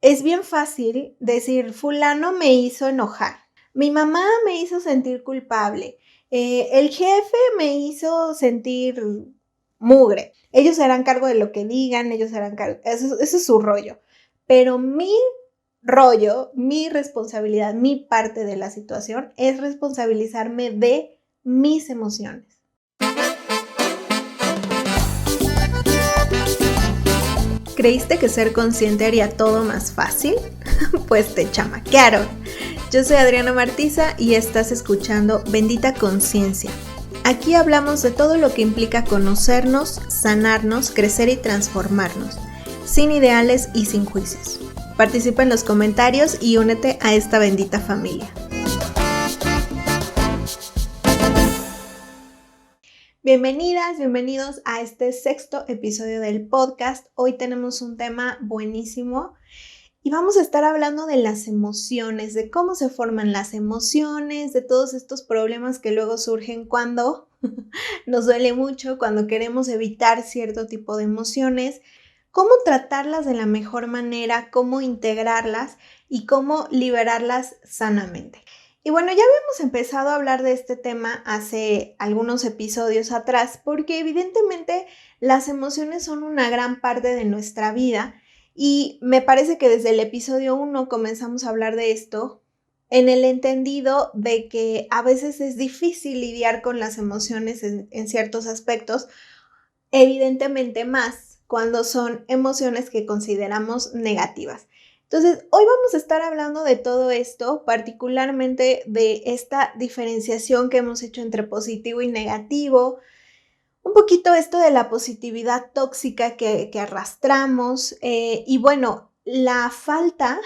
es bien fácil decir, fulano me hizo enojar, mi mamá me hizo sentir culpable, el jefe me hizo sentir mugre. Ellos se harán cargo de lo que digan, ellos se harán cargo, eso es su rollo. Pero mi rollo, mi responsabilidad, mi parte de la situación es responsabilizarme de mis emociones. ¿Creíste que ser consciente haría todo más fácil? Pues te chamaquearon. Yo soy Adriana Martiza y estás escuchando Bendita Conciencia. Aquí hablamos de todo lo que implica conocernos, sanarnos, crecer y transformarnos, sin ideales y sin juicios. Participa en los comentarios y únete a esta bendita familia. Bienvenidas, bienvenidos a este 6º episodio del podcast. Hoy tenemos un tema buenísimo y vamos a estar hablando de las emociones, de cómo se forman las emociones, de todos estos problemas que luego surgen cuando nos duele mucho, cuando queremos evitar cierto tipo de emociones, cómo tratarlas de la mejor manera, cómo integrarlas y cómo liberarlas sanamente. Y bueno, ya habíamos empezado a hablar de este tema hace algunos episodios atrás, porque evidentemente las emociones son una gran parte de nuestra vida y me parece que desde el episodio 1 comenzamos a hablar de esto en el entendido de que a veces es difícil lidiar con las emociones en ciertos aspectos, evidentemente más cuando son emociones que consideramos negativas. Entonces, hoy vamos a estar hablando de todo esto, particularmente de esta diferenciación que hemos hecho entre positivo y negativo, un poquito esto de la positividad tóxica que arrastramos y bueno, la falta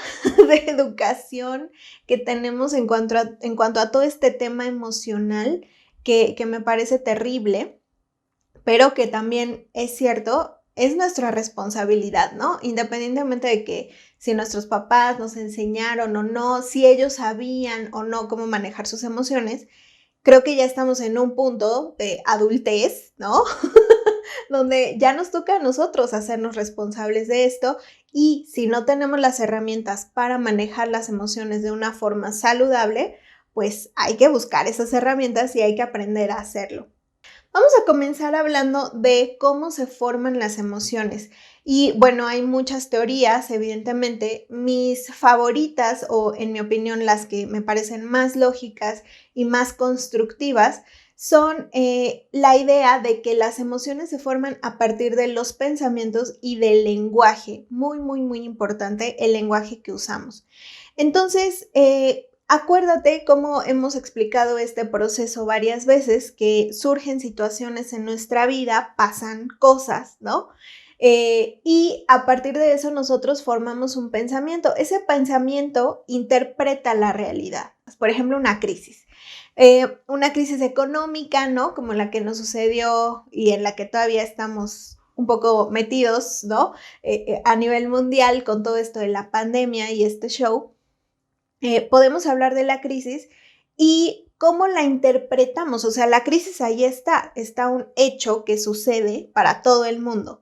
de educación que tenemos en cuanto a todo este tema emocional que me parece terrible, pero que también es cierto, es nuestra responsabilidad, ¿no? Independientemente de que si nuestros papás nos enseñaron o no, si ellos sabían o no cómo manejar sus emociones, creo que ya estamos en un punto de adultez, ¿no? Donde ya nos toca a nosotros hacernos responsables de esto y si no tenemos las herramientas para manejar las emociones de una forma saludable, pues hay que buscar esas herramientas y hay que aprender a hacerlo. Vamos a comenzar hablando de cómo se forman las emociones. Y bueno, hay muchas teorías, evidentemente. Mis favoritas, o en mi opinión las que me parecen más lógicas y más constructivas, son la idea de que las emociones se forman a partir de los pensamientos y del lenguaje. Muy, muy, muy importante el lenguaje que usamos. Entonces, acuérdate cómo hemos explicado este proceso varias veces, que surgen situaciones en nuestra vida, pasan cosas, ¿no? Y a partir de eso nosotros formamos un pensamiento. Ese pensamiento interpreta la realidad. Por ejemplo, una crisis económica, ¿no? Como la que nos sucedió y en la que todavía estamos un poco metidos, ¿no? A nivel mundial con todo esto de la pandemia y este show. Podemos hablar de la crisis y cómo la interpretamos. O sea, la crisis ahí está un hecho que sucede para todo el mundo.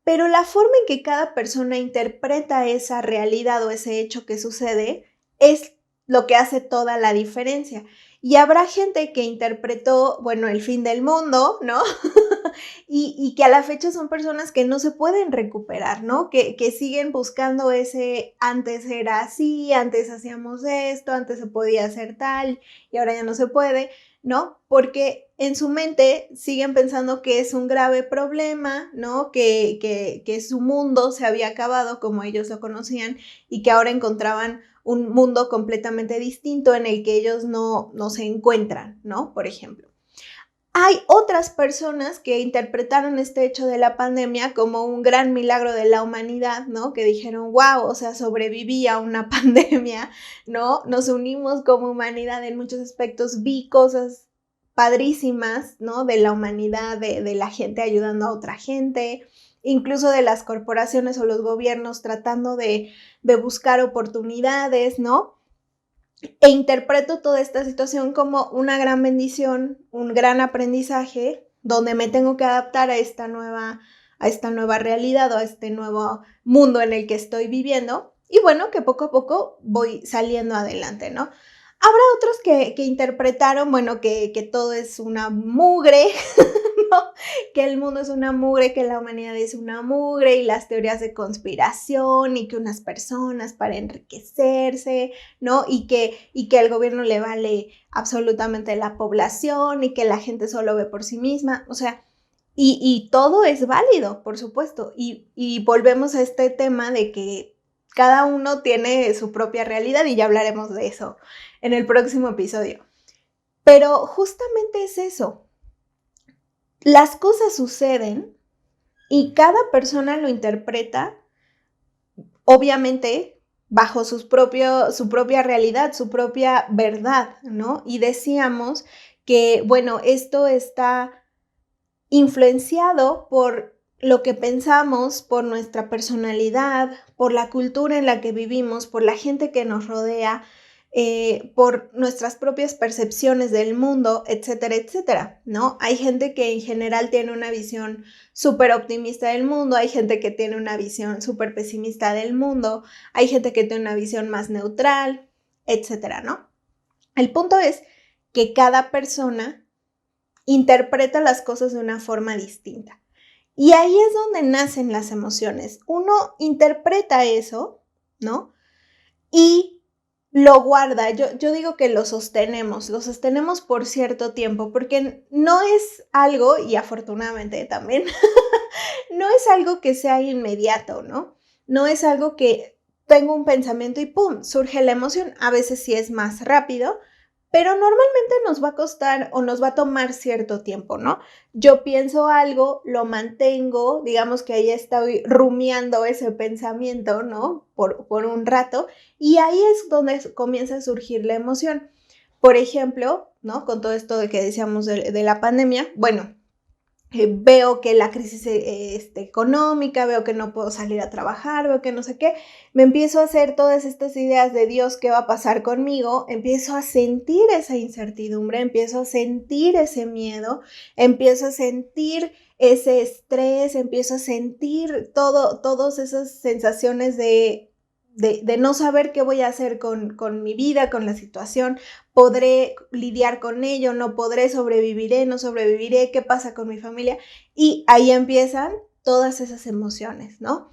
Pero la forma en que cada persona interpreta esa realidad o ese hecho que sucede es lo que hace toda la diferencia. Y habrá gente que interpretó, bueno, el fin del mundo, ¿no? y que a la fecha son personas que no se pueden recuperar, ¿no? Que siguen buscando ese, antes era así, antes hacíamos esto, antes se podía hacer tal y ahora ya no se puede, ¿no? Porque en su mente siguen pensando que es un grave problema, ¿no? Que su mundo se había acabado como ellos lo conocían y que ahora encontraban un mundo completamente distinto en el que ellos no se encuentran, ¿no? Por ejemplo. Hay otras personas que interpretaron este hecho de la pandemia como un gran milagro de la humanidad, ¿no? Que dijeron, wow, o sea, sobreviví a una pandemia, ¿no? Nos unimos como humanidad en muchos aspectos, vi cosas padrísimas, ¿no? De la humanidad, de la gente ayudando a otra gente, incluso de las corporaciones o los gobiernos tratando de buscar oportunidades, ¿no? E interpreto toda esta situación como una gran bendición, un gran aprendizaje, donde me tengo que adaptar a esta nueva realidad o a este nuevo mundo en el que estoy viviendo. y bueno, que poco a poco voy saliendo adelante, ¿no? Habrá otros que interpretaron, bueno, que todo es una mugre, ¿no? Que el mundo es una mugre, que la humanidad es una mugre y las teorías de conspiración y que unas personas para enriquecerse, ¿no? Y que al gobierno le vale absolutamente la población y que la gente solo ve por sí misma, o sea, y todo es válido, por supuesto, y volvemos a este tema de que cada uno tiene su propia realidad y ya hablaremos de eso en el próximo episodio. Pero justamente es eso. Las cosas suceden y cada persona lo interpreta, obviamente, bajo su propia realidad, su propia verdad, ¿no? Y decíamos que, bueno, esto está influenciado por lo que pensamos, por nuestra personalidad, por la cultura en la que vivimos, por la gente que nos rodea, por nuestras propias percepciones del mundo, etcétera, etcétera, ¿no? Hay gente que en general tiene una visión súper optimista del mundo, hay gente que tiene una visión súper pesimista del mundo, hay gente que tiene una visión más neutral, etcétera, ¿no? El punto es que cada persona interpreta las cosas de una forma distinta. Y ahí es donde nacen las emociones. Uno interpreta eso, ¿no? Y lo guarda. Yo digo que lo sostenemos por cierto tiempo, porque no es algo, y afortunadamente también, no es algo que sea inmediato, ¿no? No es algo que tengo un pensamiento y ¡pum!, surge la emoción. A veces sí es más rápido, pero normalmente nos va a costar o nos va a tomar cierto tiempo, ¿no? Yo pienso algo, lo mantengo, digamos que ahí estoy rumiando ese pensamiento, ¿no? Por un rato, y ahí es donde comienza a surgir la emoción. Por ejemplo, ¿no? Con todo esto de que decíamos de la pandemia, bueno, veo que la crisis económica, veo que no puedo salir a trabajar, veo que no sé qué, me empiezo a hacer todas estas ideas de Dios, ¿qué va a pasar conmigo? Empiezo a sentir esa incertidumbre, empiezo a sentir ese miedo, empiezo a sentir ese estrés, empiezo a sentir todas esas sensaciones de no saber qué voy a hacer con mi vida, con la situación, podré lidiar con ello, no podré, sobreviviré, no sobreviviré, qué pasa con mi familia, y ahí empiezan todas esas emociones, ¿no?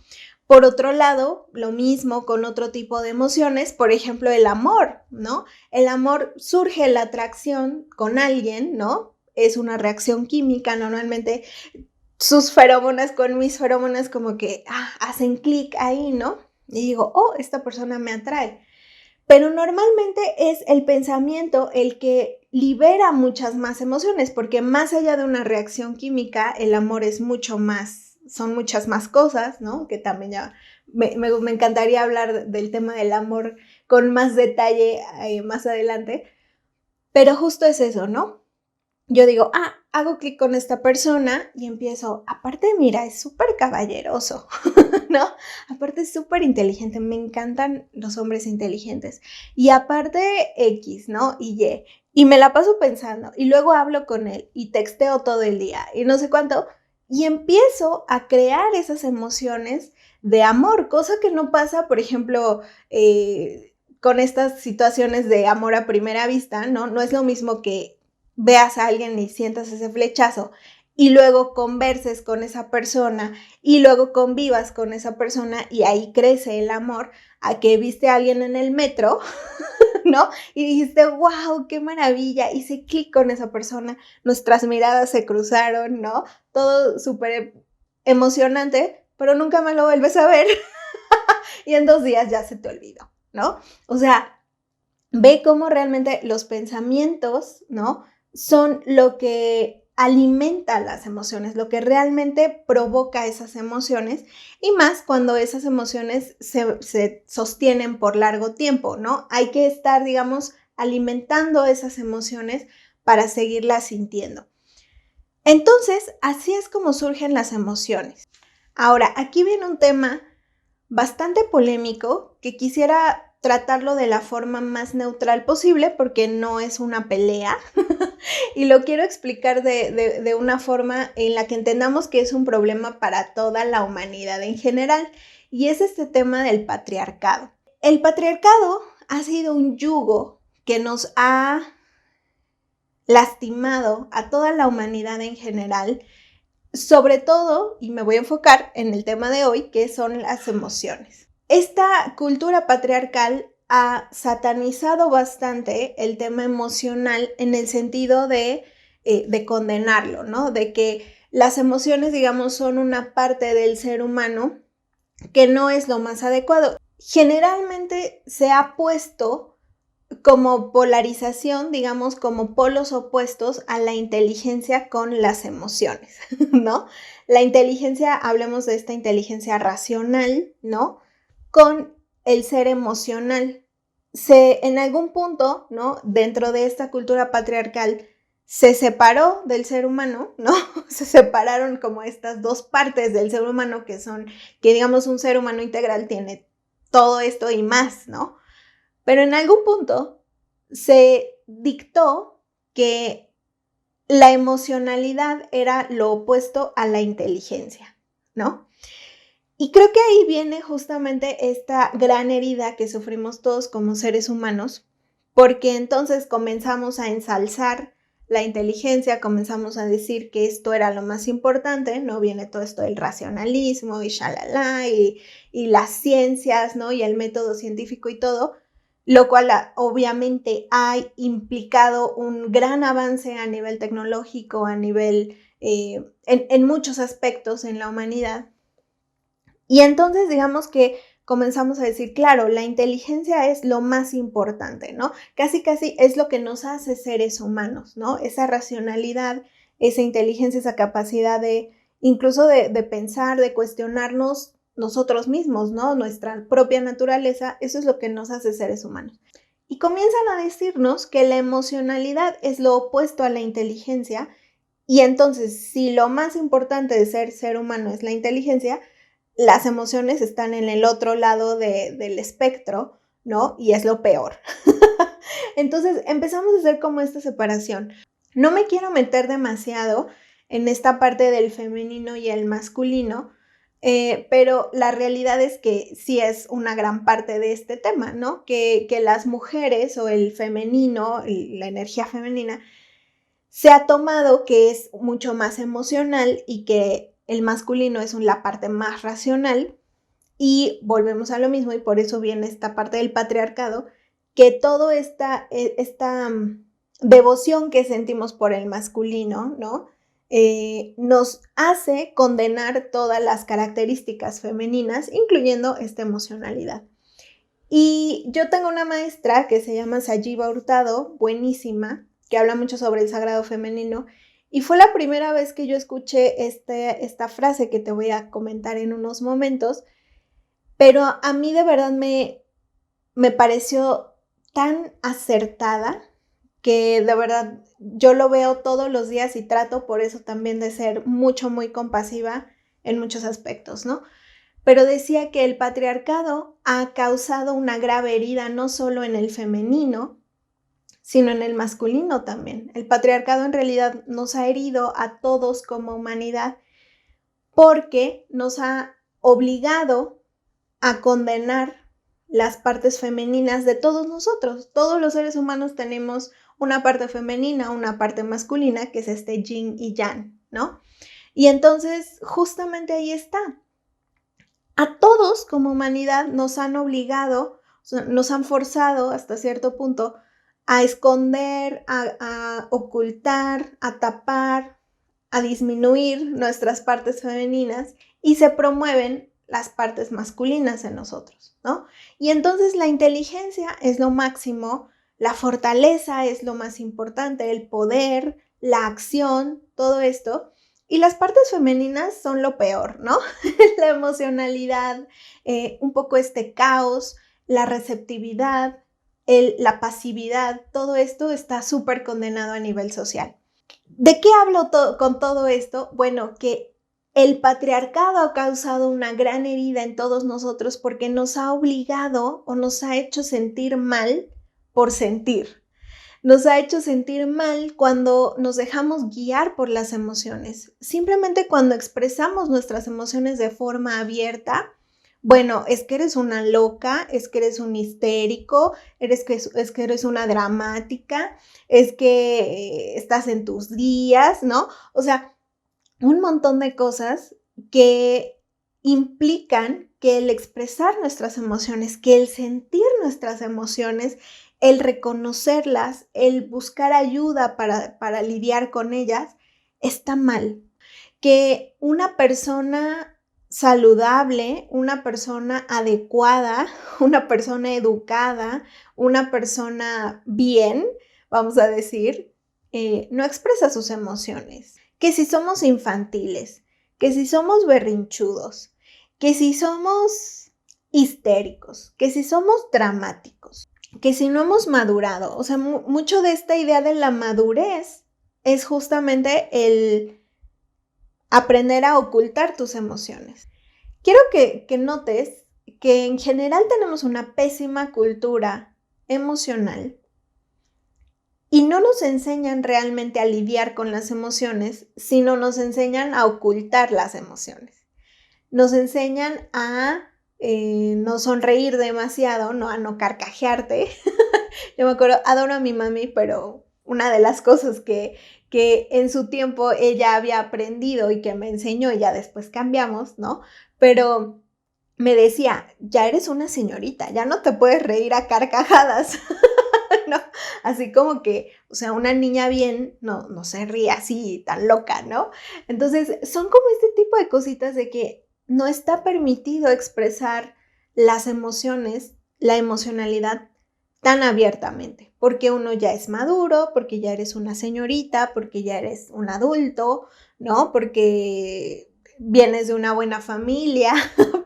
Por otro lado, lo mismo con otro tipo de emociones, por ejemplo, el amor, ¿no? El amor surge la atracción con alguien, ¿no? Es una reacción química, normalmente sus feromonas con mis feromonas como que hacen clic ahí, ¿no? Y digo, oh, esta persona me atrae. Pero normalmente es el pensamiento el que libera muchas más emociones, porque más allá de una reacción química, el amor es mucho más, son muchas más cosas, ¿no? Que también ya me encantaría hablar del tema del amor con más detalle más adelante, pero justo es eso, ¿no? Yo digo, hago clic con esta persona y empiezo, aparte, mira, es súper caballeroso, ¿no? Aparte es súper inteligente, me encantan los hombres inteligentes. Y aparte X, ¿no? Y me la paso pensando y luego hablo con él y texteo todo el día y no sé cuánto. Y empiezo a crear esas emociones de amor, cosa que no pasa, por ejemplo, con estas situaciones de amor a primera vista, ¿no? No es lo mismo que veas a alguien y sientas ese flechazo y luego converses con esa persona y luego convivas con esa persona y ahí crece el amor, a que viste a alguien en el metro, ¿no? Y dijiste, wow, qué maravilla, hice clic con esa persona, nuestras miradas se cruzaron, ¿no? Todo súper emocionante, pero nunca me lo vuelves a ver y en 2 días ya se te olvidó, ¿no? O sea, ve cómo realmente los pensamientos, ¿no? Son lo que alimenta las emociones, lo que realmente provoca esas emociones, y más cuando esas emociones se sostienen por largo tiempo, ¿no? Hay que estar, digamos, alimentando esas emociones para seguirlas sintiendo. Entonces, así es como surgen las emociones. Ahora, aquí viene un tema bastante polémico que quisiera tratarlo de la forma más neutral posible porque no es una pelea y lo quiero explicar de una forma en la que entendamos que es un problema para toda la humanidad en general, y es este tema del patriarcado. El patriarcado ha sido un yugo que nos ha lastimado a toda la humanidad en general, sobre todo, y me voy a enfocar en el tema de hoy, que son las emociones. Esta cultura patriarcal ha satanizado bastante el tema emocional en el sentido de condenarlo, ¿no? De que las emociones, digamos, son una parte del ser humano que no es lo más adecuado. Generalmente se ha puesto como polarización, digamos, como polos opuestos a la inteligencia con las emociones, ¿no? La inteligencia, hablemos de esta inteligencia racional, ¿no? Con el ser emocional. En algún punto, ¿no? Dentro de esta cultura patriarcal, se separó del ser humano, ¿no? Se separaron como estas dos partes del ser humano que digamos, un ser humano integral tiene todo esto y más, ¿no? Pero en algún punto se dictó que la emocionalidad era lo opuesto a la inteligencia, ¿no? Y creo que ahí viene justamente esta gran herida que sufrimos todos como seres humanos, porque entonces comenzamos a ensalzar la inteligencia, comenzamos a decir que esto era lo más importante, ¿no? Viene todo esto del racionalismo y shalala y las ciencias, ¿no? Y el método científico y todo, lo cual obviamente ha implicado un gran avance a nivel tecnológico, a nivel, en muchos aspectos en la humanidad. Y entonces digamos que comenzamos a decir, claro, la inteligencia es lo más importante, ¿no? Casi es lo que nos hace seres humanos, ¿no? Esa racionalidad, esa inteligencia, esa capacidad incluso de pensar, de cuestionarnos nosotros mismos, ¿no? Nuestra propia naturaleza, eso es lo que nos hace seres humanos. Y comienzan a decirnos que la emocionalidad es lo opuesto a la inteligencia, y entonces, si lo más importante de ser humano es la inteligencia, las emociones están en el otro lado del espectro, ¿no? Y es lo peor. Entonces empezamos a hacer como esta separación. No me quiero meter demasiado en esta parte del femenino y el masculino, pero la realidad es que sí es una gran parte de este tema, ¿no? Que las mujeres o el femenino, la energía femenina, se ha tomado que es mucho más emocional y que el masculino es la parte más racional, y volvemos a lo mismo, y por eso viene esta parte del patriarcado, que toda esta devoción que sentimos por el masculino, ¿no? Nos hace condenar todas las características femeninas, incluyendo esta emocionalidad. Y yo tengo una maestra que se llama Sayiba Hurtado, buenísima, que habla mucho sobre el sagrado femenino, y fue la primera vez que yo escuché esta frase que te voy a comentar en unos momentos, pero a mí de verdad me pareció tan acertada que de verdad yo lo veo todos los días y trato por eso también de ser muy compasiva en muchos aspectos, ¿no? Pero decía que el patriarcado ha causado una grave herida no solo en el femenino, sino en el masculino también. El patriarcado en realidad nos ha herido a todos como humanidad porque nos ha obligado a condenar las partes femeninas de todos nosotros. Todos los seres humanos tenemos una parte femenina, una parte masculina, que es este yin y yang, ¿no? Y entonces justamente ahí está. A todos como humanidad nos han obligado, nos han forzado hasta cierto punto a esconder, a ocultar, a tapar, a disminuir nuestras partes femeninas, y se promueven las partes masculinas en nosotros, ¿no? Y entonces la inteligencia es lo máximo, la fortaleza es lo más importante, el poder, la acción, todo esto. Y las partes femeninas son lo peor, ¿no? La emocionalidad, un poco este caos, la receptividad, la pasividad, todo esto está súper condenado a nivel social. ¿De qué hablo con todo esto? Bueno, que el patriarcado ha causado una gran herida en todos nosotros porque nos ha obligado o nos ha hecho sentir mal por sentir. Nos ha hecho sentir mal cuando nos dejamos guiar por las emociones. Simplemente cuando expresamos nuestras emociones de forma abierta, bueno, es que eres una loca, es que eres un histérico, es que eres una dramática, es que estás en tus días, ¿no? O sea, un montón de cosas que implican que el expresar nuestras emociones, que el sentir nuestras emociones, el reconocerlas, el buscar ayuda para lidiar con ellas, está mal. Que una persona saludable, una persona adecuada, una persona educada, una persona bien, vamos a decir, no expresa sus emociones. Que si somos infantiles, que si somos berrinchudos, que si somos histéricos, que si somos dramáticos, que si no hemos madurado. O sea, mucho de esta idea de la madurez es justamente el aprender a ocultar tus emociones. Quiero que notes que en general tenemos una pésima cultura emocional y no nos enseñan realmente a lidiar con las emociones, sino nos enseñan a ocultar las emociones. Nos enseñan a no sonreír demasiado, ¿no? A no carcajearte. Yo me acuerdo, adoro a mi mami, pero una de las cosas que en su tiempo ella había aprendido y que me enseñó y ya después cambiamos, ¿no? Pero me decía, ya eres una señorita, ya no te puedes reír a carcajadas, ¿no? Así como que, o sea, una niña bien no se ríe así tan loca, ¿no? Entonces, son como este tipo de cositas de que no está permitido expresar las emociones, la emocionalidad tan abiertamente, porque uno ya es maduro, porque ya eres una señorita, porque ya eres un adulto, ¿no? Porque vienes de una buena familia,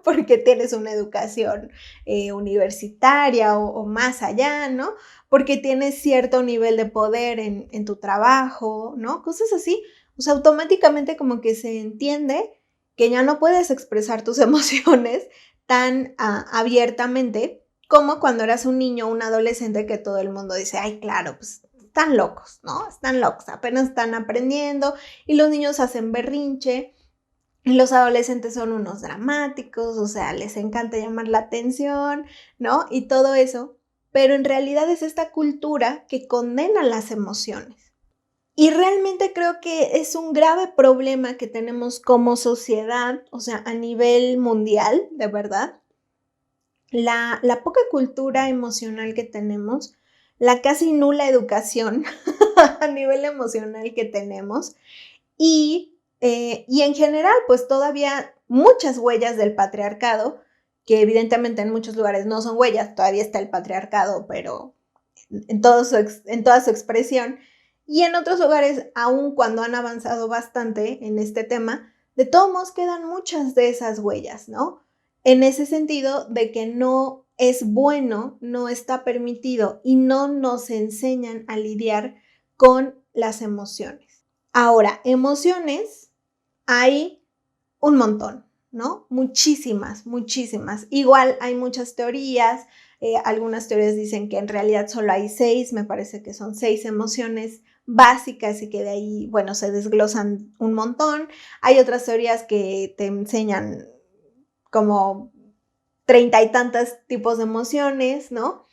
porque tienes una educación universitaria o más allá, ¿no? Porque tienes cierto nivel de poder en tu trabajo, ¿no? Cosas así. O sea, automáticamente como que se entiende que ya no puedes expresar tus emociones tan abiertamente como cuando eras un niño o un adolescente que todo el mundo dice, ay, claro, pues están locos, ¿no? Están locos, apenas están aprendiendo y los niños hacen berrinche y los adolescentes son unos dramáticos, o sea, les encanta llamar la atención, ¿no? Y todo eso, pero en realidad es esta cultura que condena las emociones. Y realmente creo que es un grave problema que tenemos como sociedad, o sea, a nivel mundial, de verdad, la poca cultura emocional que tenemos, la casi nula educación a nivel emocional que tenemos y en general, pues todavía muchas huellas del patriarcado, que evidentemente en muchos lugares no son huellas, todavía está el patriarcado, pero en toda su expresión, y en otros lugares, aun cuando han avanzado bastante en este tema, de todos modos quedan muchas de esas huellas, ¿no? En ese sentido de que no es bueno, no está permitido y no nos enseñan a lidiar con las emociones. Ahora, emociones hay un montón, ¿no? Muchísimas, muchísimas. Igual hay muchas teorías, algunas teorías dicen que en realidad solo hay 6, me parece que son 6 emociones básicas y que de ahí, bueno, se desglosan un montón. Hay otras teorías que te enseñan como 30 y tantos tipos de emociones, ¿no?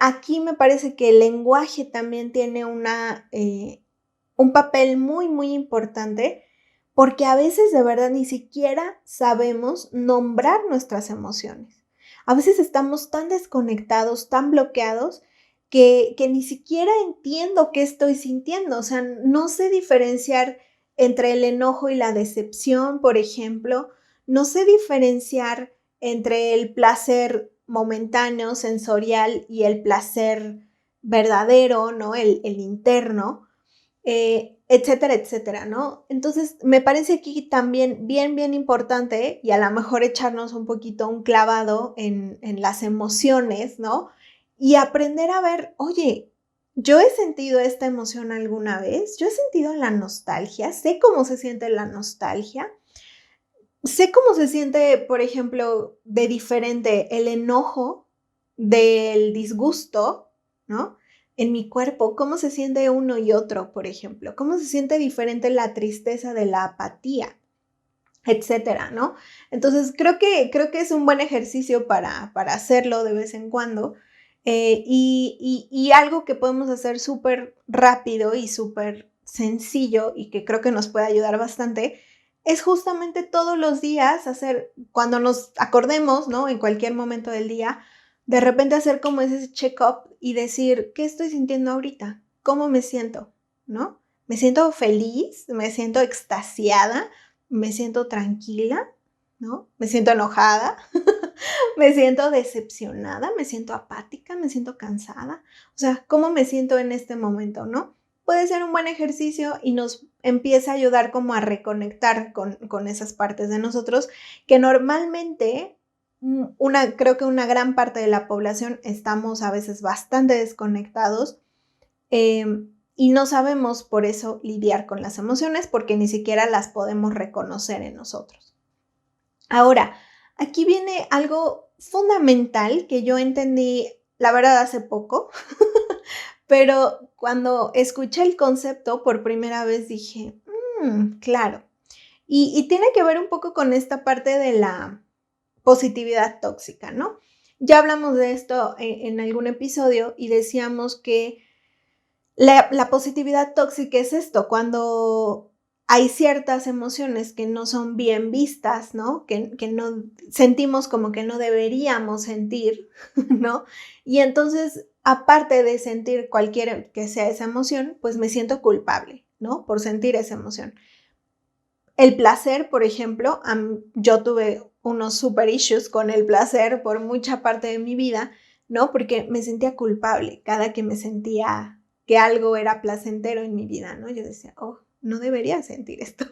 Aquí me parece que el lenguaje también tiene un papel muy, muy importante porque a veces de verdad ni siquiera sabemos nombrar nuestras emociones. A veces estamos tan desconectados, tan bloqueados, que ni siquiera entiendo qué estoy sintiendo. O sea, no sé diferenciar entre el enojo y la decepción, por ejemplo. No sé diferenciar entre el placer momentáneo, sensorial y el placer verdadero, ¿no? El interno. Etcétera, etcétera, ¿no? Entonces, me parece aquí también bien importante y a lo mejor echarnos un poquito un clavado en las emociones, ¿no? Y aprender a ver, oye, yo he sentido esta emoción alguna vez, yo he sentido la nostalgia, sé cómo se siente la nostalgia, sé cómo se siente, por ejemplo, de diferente el enojo del disgusto, ¿no? En mi cuerpo, cómo se siente uno y otro, por ejemplo, cómo se siente diferente la tristeza de la apatía. etcétera, ¿no? Entonces, creo que es un buen ejercicio para hacerlo de vez en cuando. Y algo que podemos hacer súper rápido y súper sencillo y que creo que nos puede ayudar bastante es justamente todos los días hacer, cuando nos acordemos, ¿no? En cualquier momento del día, de repente hacer como ese check-up y decir, ¿qué estoy sintiendo ahorita? ¿Cómo me siento? ¿No? ¿Me siento feliz? ¿Me siento extasiada? ¿Me siento tranquila? ¿No? ¿Me siento enojada? ¿Me siento decepcionada? ¿Me siento apática? ¿Me siento cansada? O sea, ¿cómo me siento en este momento, no? Puede ser un buen ejercicio y nos empieza a ayudar como a reconectar con esas partes de nosotros que normalmente, creo que una gran parte de la población estamos a veces bastante desconectados y no sabemos por eso lidiar con las emociones porque ni siquiera las podemos reconocer en nosotros. Ahora, aquí viene algo fundamental que yo entendí, la verdad, hace poco, pero cuando escuché el concepto por primera vez dije, claro. Y tiene que ver un poco con esta parte de la positividad tóxica, ¿no? Ya hablamos de esto en algún episodio y decíamos que la positividad tóxica es esto, cuando hay ciertas emociones que no son bien vistas, ¿no? Que no sentimos como que no deberíamos sentir, ¿no? Y entonces, aparte de sentir cualquier que sea esa emoción, pues me siento culpable, ¿no? Por sentir esa emoción. El placer, por ejemplo, yo tuve unos super issues con el placer por mucha parte de mi vida, ¿no? Porque me sentía culpable cada que me sentía que algo era placentero en mi vida, ¿no? Yo decía, oh, no debería sentir esto,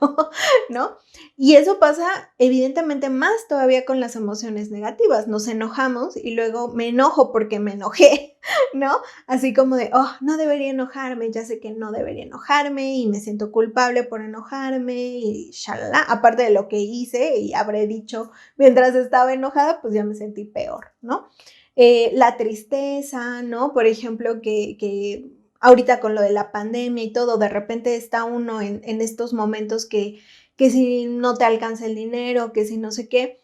¿no? Y eso pasa evidentemente más todavía con las emociones negativas. Nos enojamos y luego me enojo porque me enojé, ¿no? Así como de, oh, no debería enojarme, ya sé que no debería enojarme y me siento culpable por enojarme y shalala. Aparte de lo que hice y habré dicho mientras estaba enojada, pues ya me sentí peor, ¿no? La tristeza, ¿no? Por ejemplo, que ahorita con lo de la pandemia y todo, de repente está uno en estos momentos que si no te alcanza el dinero, que si no sé qué,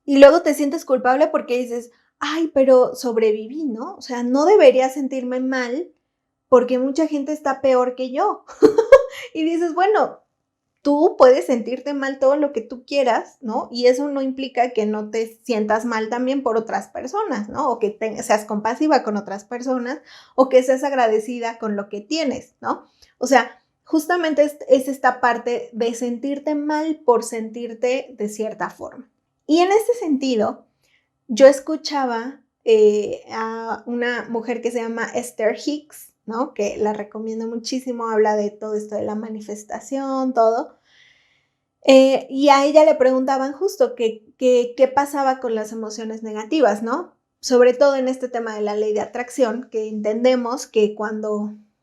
y luego te sientes culpable porque dices, ay, pero sobreviví, ¿no? O sea, no debería sentirme mal porque mucha gente está peor que yo. Y dices, bueno, tú puedes sentirte mal todo lo que tú quieras, ¿no? Y eso no implica que no te sientas mal también por otras personas, ¿no? O que seas compasiva con otras personas o que seas agradecida con lo que tienes, ¿no? O sea, justamente es esta parte de sentirte mal por sentirte de cierta forma. Y en este sentido, yo escuchaba a una mujer que se llama Esther Hicks, ¿no? Que la recomiendo muchísimo, habla de todo esto de la manifestación, todo. Y a ella le preguntaban justo qué pasaba con las emociones negativas, ¿no? Sobre todo en este tema de la ley de atracción, que entendemos que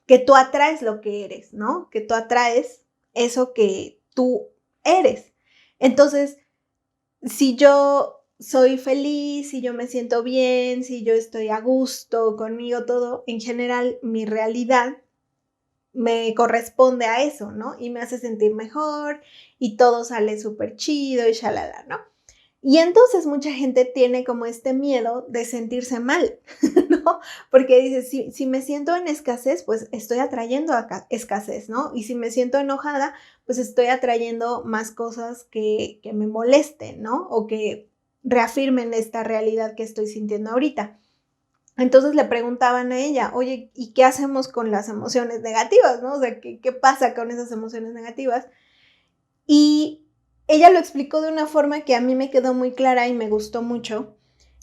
que tú atraes lo que eres, ¿no? Que tú atraes eso que tú eres. Entonces, si yo soy feliz, si yo me siento bien, si yo estoy a gusto conmigo, todo, en general, mi realidad me corresponde a eso, ¿no? Y me hace sentir mejor y todo sale súper chido y shalala, ¿no? Y entonces mucha gente tiene como este miedo de sentirse mal, ¿no? Porque dice, si me siento en escasez, pues estoy atrayendo escasez, ¿no? Y si me siento enojada, pues estoy atrayendo más cosas que me molesten, ¿no? O que reafirmen esta realidad que estoy sintiendo ahorita. Entonces le preguntaban a ella, oye, ¿y qué hacemos con las emociones negativas, no? O sea, ¿qué pasa con esas emociones negativas? Y ella lo explicó de una forma que a mí me quedó muy clara y me gustó mucho.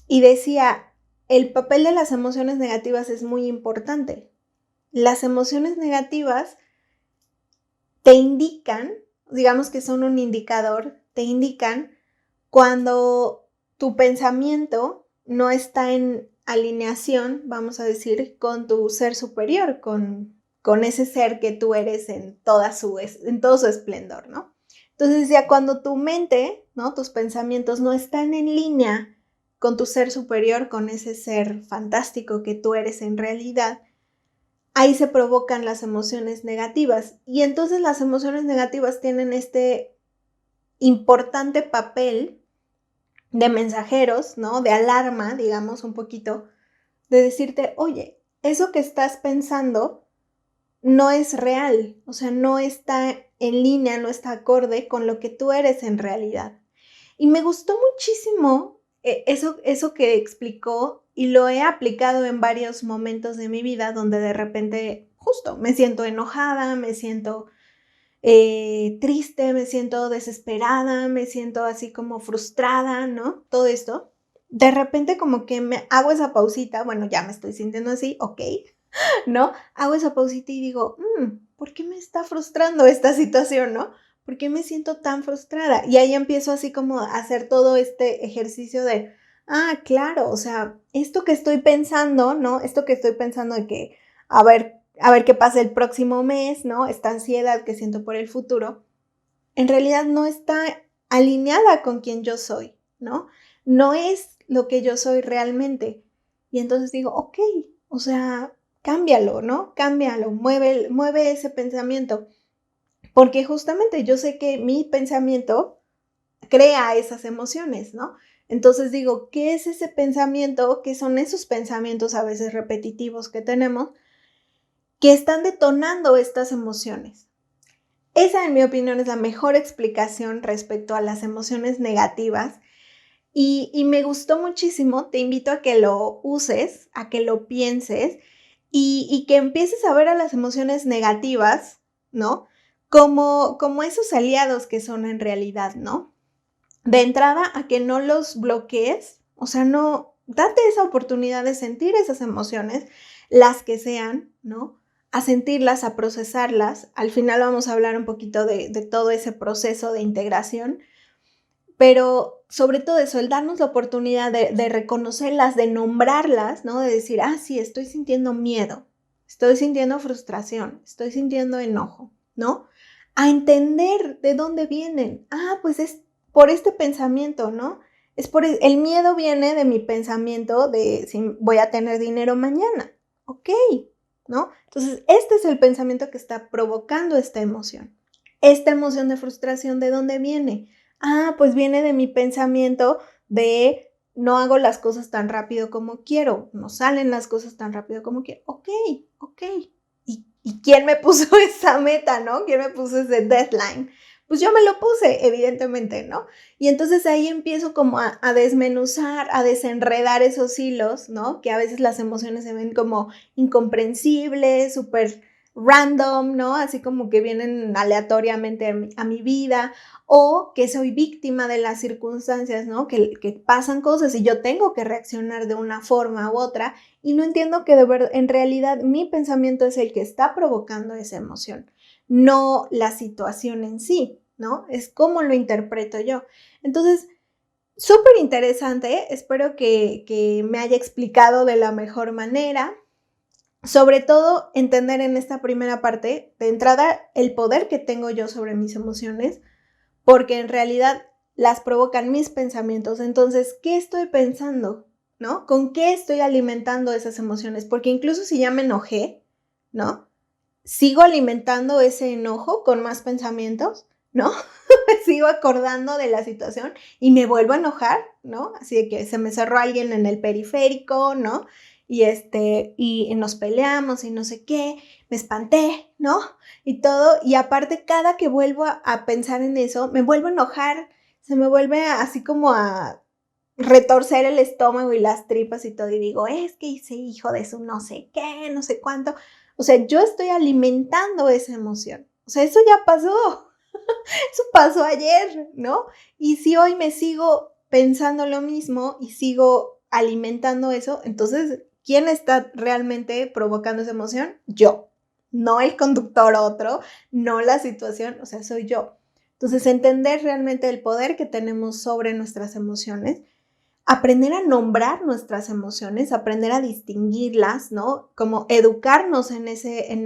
Y decía, el papel de las emociones negativas es muy importante. Las emociones negativas te indican, digamos que son un indicador, te indican cuando tu pensamiento no está en alineación, vamos a decir, con tu ser superior, con ese ser que tú eres en todo su esplendor, ¿no? Entonces ya cuando tu mente, ¿no? Tus pensamientos no están en línea con tu ser superior, con ese ser fantástico que tú eres en realidad, ahí se provocan las emociones negativas. Y entonces las emociones negativas tienen importante papel de mensajeros, ¿no? De alarma, digamos, un poquito, de decirte, oye, eso que estás pensando no es real, o sea, no está en línea, no está acorde con lo que tú eres en realidad. Y me gustó muchísimo eso que explicó y lo he aplicado en varios momentos de mi vida donde de repente justo me siento enojada, me siento triste, me siento desesperada, me siento así como frustrada, ¿no? Todo esto. De repente como que me hago esa pausita, bueno, ya me estoy sintiendo así, ok, ¿no? Hago esa pausita y digo, ¿por qué me está frustrando esta situación, no? ¿Por qué me siento tan frustrada? Y ahí empiezo así como a hacer todo este ejercicio de, claro, o sea, esto que estoy pensando, ¿no? Esto que estoy pensando de que, a ver qué pasa el próximo mes, ¿no? Esta ansiedad que siento por el futuro, en realidad no está alineada con quien yo soy, ¿no? No es lo que yo soy realmente. Y entonces digo, ok, o sea, cámbialo, ¿no? Cámbialo, mueve ese pensamiento. Porque justamente yo sé que mi pensamiento crea esas emociones, ¿no? Entonces digo, ¿qué es ese pensamiento? ¿Qué son esos pensamientos a veces repetitivos que tenemos que están detonando estas emociones? Esa, en mi opinión, es la mejor explicación respecto a las emociones negativas y me gustó muchísimo. Te invito a que lo uses, a que lo pienses y que empieces a ver a las emociones negativas, ¿no? Como esos aliados que son en realidad, ¿no? De entrada, a que no los bloquees, o sea, no, date esa oportunidad de sentir esas emociones, las que sean, ¿no? A sentirlas, a procesarlas. Al final vamos a hablar un poquito de todo ese proceso de integración, pero sobre todo eso, el darnos la oportunidad de reconocerlas, de nombrarlas, ¿no? De decir, sí, estoy sintiendo miedo, estoy sintiendo frustración, estoy sintiendo enojo, ¿no? A entender de dónde vienen. Pues es por este pensamiento, ¿no? El miedo viene de mi pensamiento de si voy a tener dinero mañana, ok, ¿no? Entonces, este es el pensamiento que está provocando esta emoción. Esta emoción de frustración, ¿de dónde viene? Pues viene de mi pensamiento de no hago las cosas tan rápido como quiero, no salen las cosas tan rápido como quiero. Ok. ¿Y quién me puso esa meta, no? ¿Quién me puso ese deadline? Pues yo me lo puse, evidentemente, ¿no? Y entonces ahí empiezo como a desmenuzar, a desenredar esos hilos, ¿no? Que a veces las emociones se ven como incomprensibles, súper random, ¿no? Así como que vienen aleatoriamente a mi vida, o que soy víctima de las circunstancias, ¿no? Que pasan cosas y yo tengo que reaccionar de una forma u otra y no entiendo que en realidad mi pensamiento es el que está provocando esa emoción, no la situación en sí, ¿no? Es cómo lo interpreto yo. Entonces, súper interesante, espero que me haya explicado de la mejor manera. Sobre todo, entender en esta primera parte, de entrada, el poder que tengo yo sobre mis emociones, porque en realidad las provocan mis pensamientos. Entonces, ¿qué estoy pensando? ¿No? ¿Con qué estoy alimentando esas emociones? Porque incluso si ya me enojé, ¿no? Sigo alimentando ese enojo con más pensamientos, ¿no? Me sigo acordando de la situación y me vuelvo a enojar, ¿no? Así de que se me cerró alguien en el periférico, ¿no? Y nos peleamos y no sé qué, me espanté, ¿no? Y todo, y aparte cada que vuelvo a pensar en eso, me vuelvo a enojar, se me vuelve así como a retorcer el estómago y las tripas y todo, y digo, es que hice hijo de su no sé qué, no sé cuánto. O sea, yo estoy alimentando esa emoción. O sea, eso ya pasó. Eso pasó ayer, ¿no? Y si hoy me sigo pensando lo mismo y sigo alimentando eso, entonces, ¿quién está realmente provocando esa emoción? Yo. No el conductor otro, no la situación, o sea, soy yo. Entonces, entender realmente el poder que tenemos sobre nuestras emociones, aprender a nombrar nuestras emociones, aprender a distinguirlas, ¿no? Como educarnos en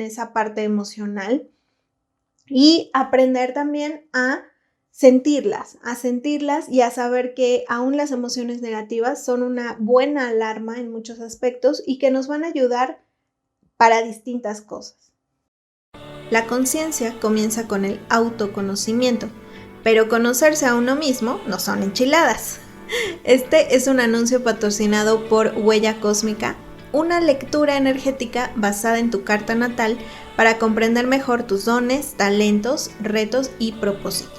esa parte emocional y aprender también a sentirlas y a saber que aún las emociones negativas son una buena alarma en muchos aspectos y que nos van a ayudar para distintas cosas. La conciencia comienza con el autoconocimiento, pero conocerse a uno mismo no son enchiladas. Este es un anuncio patrocinado por Huella Cósmica, una lectura energética basada en tu carta natal para comprender mejor tus dones, talentos, retos y propósito.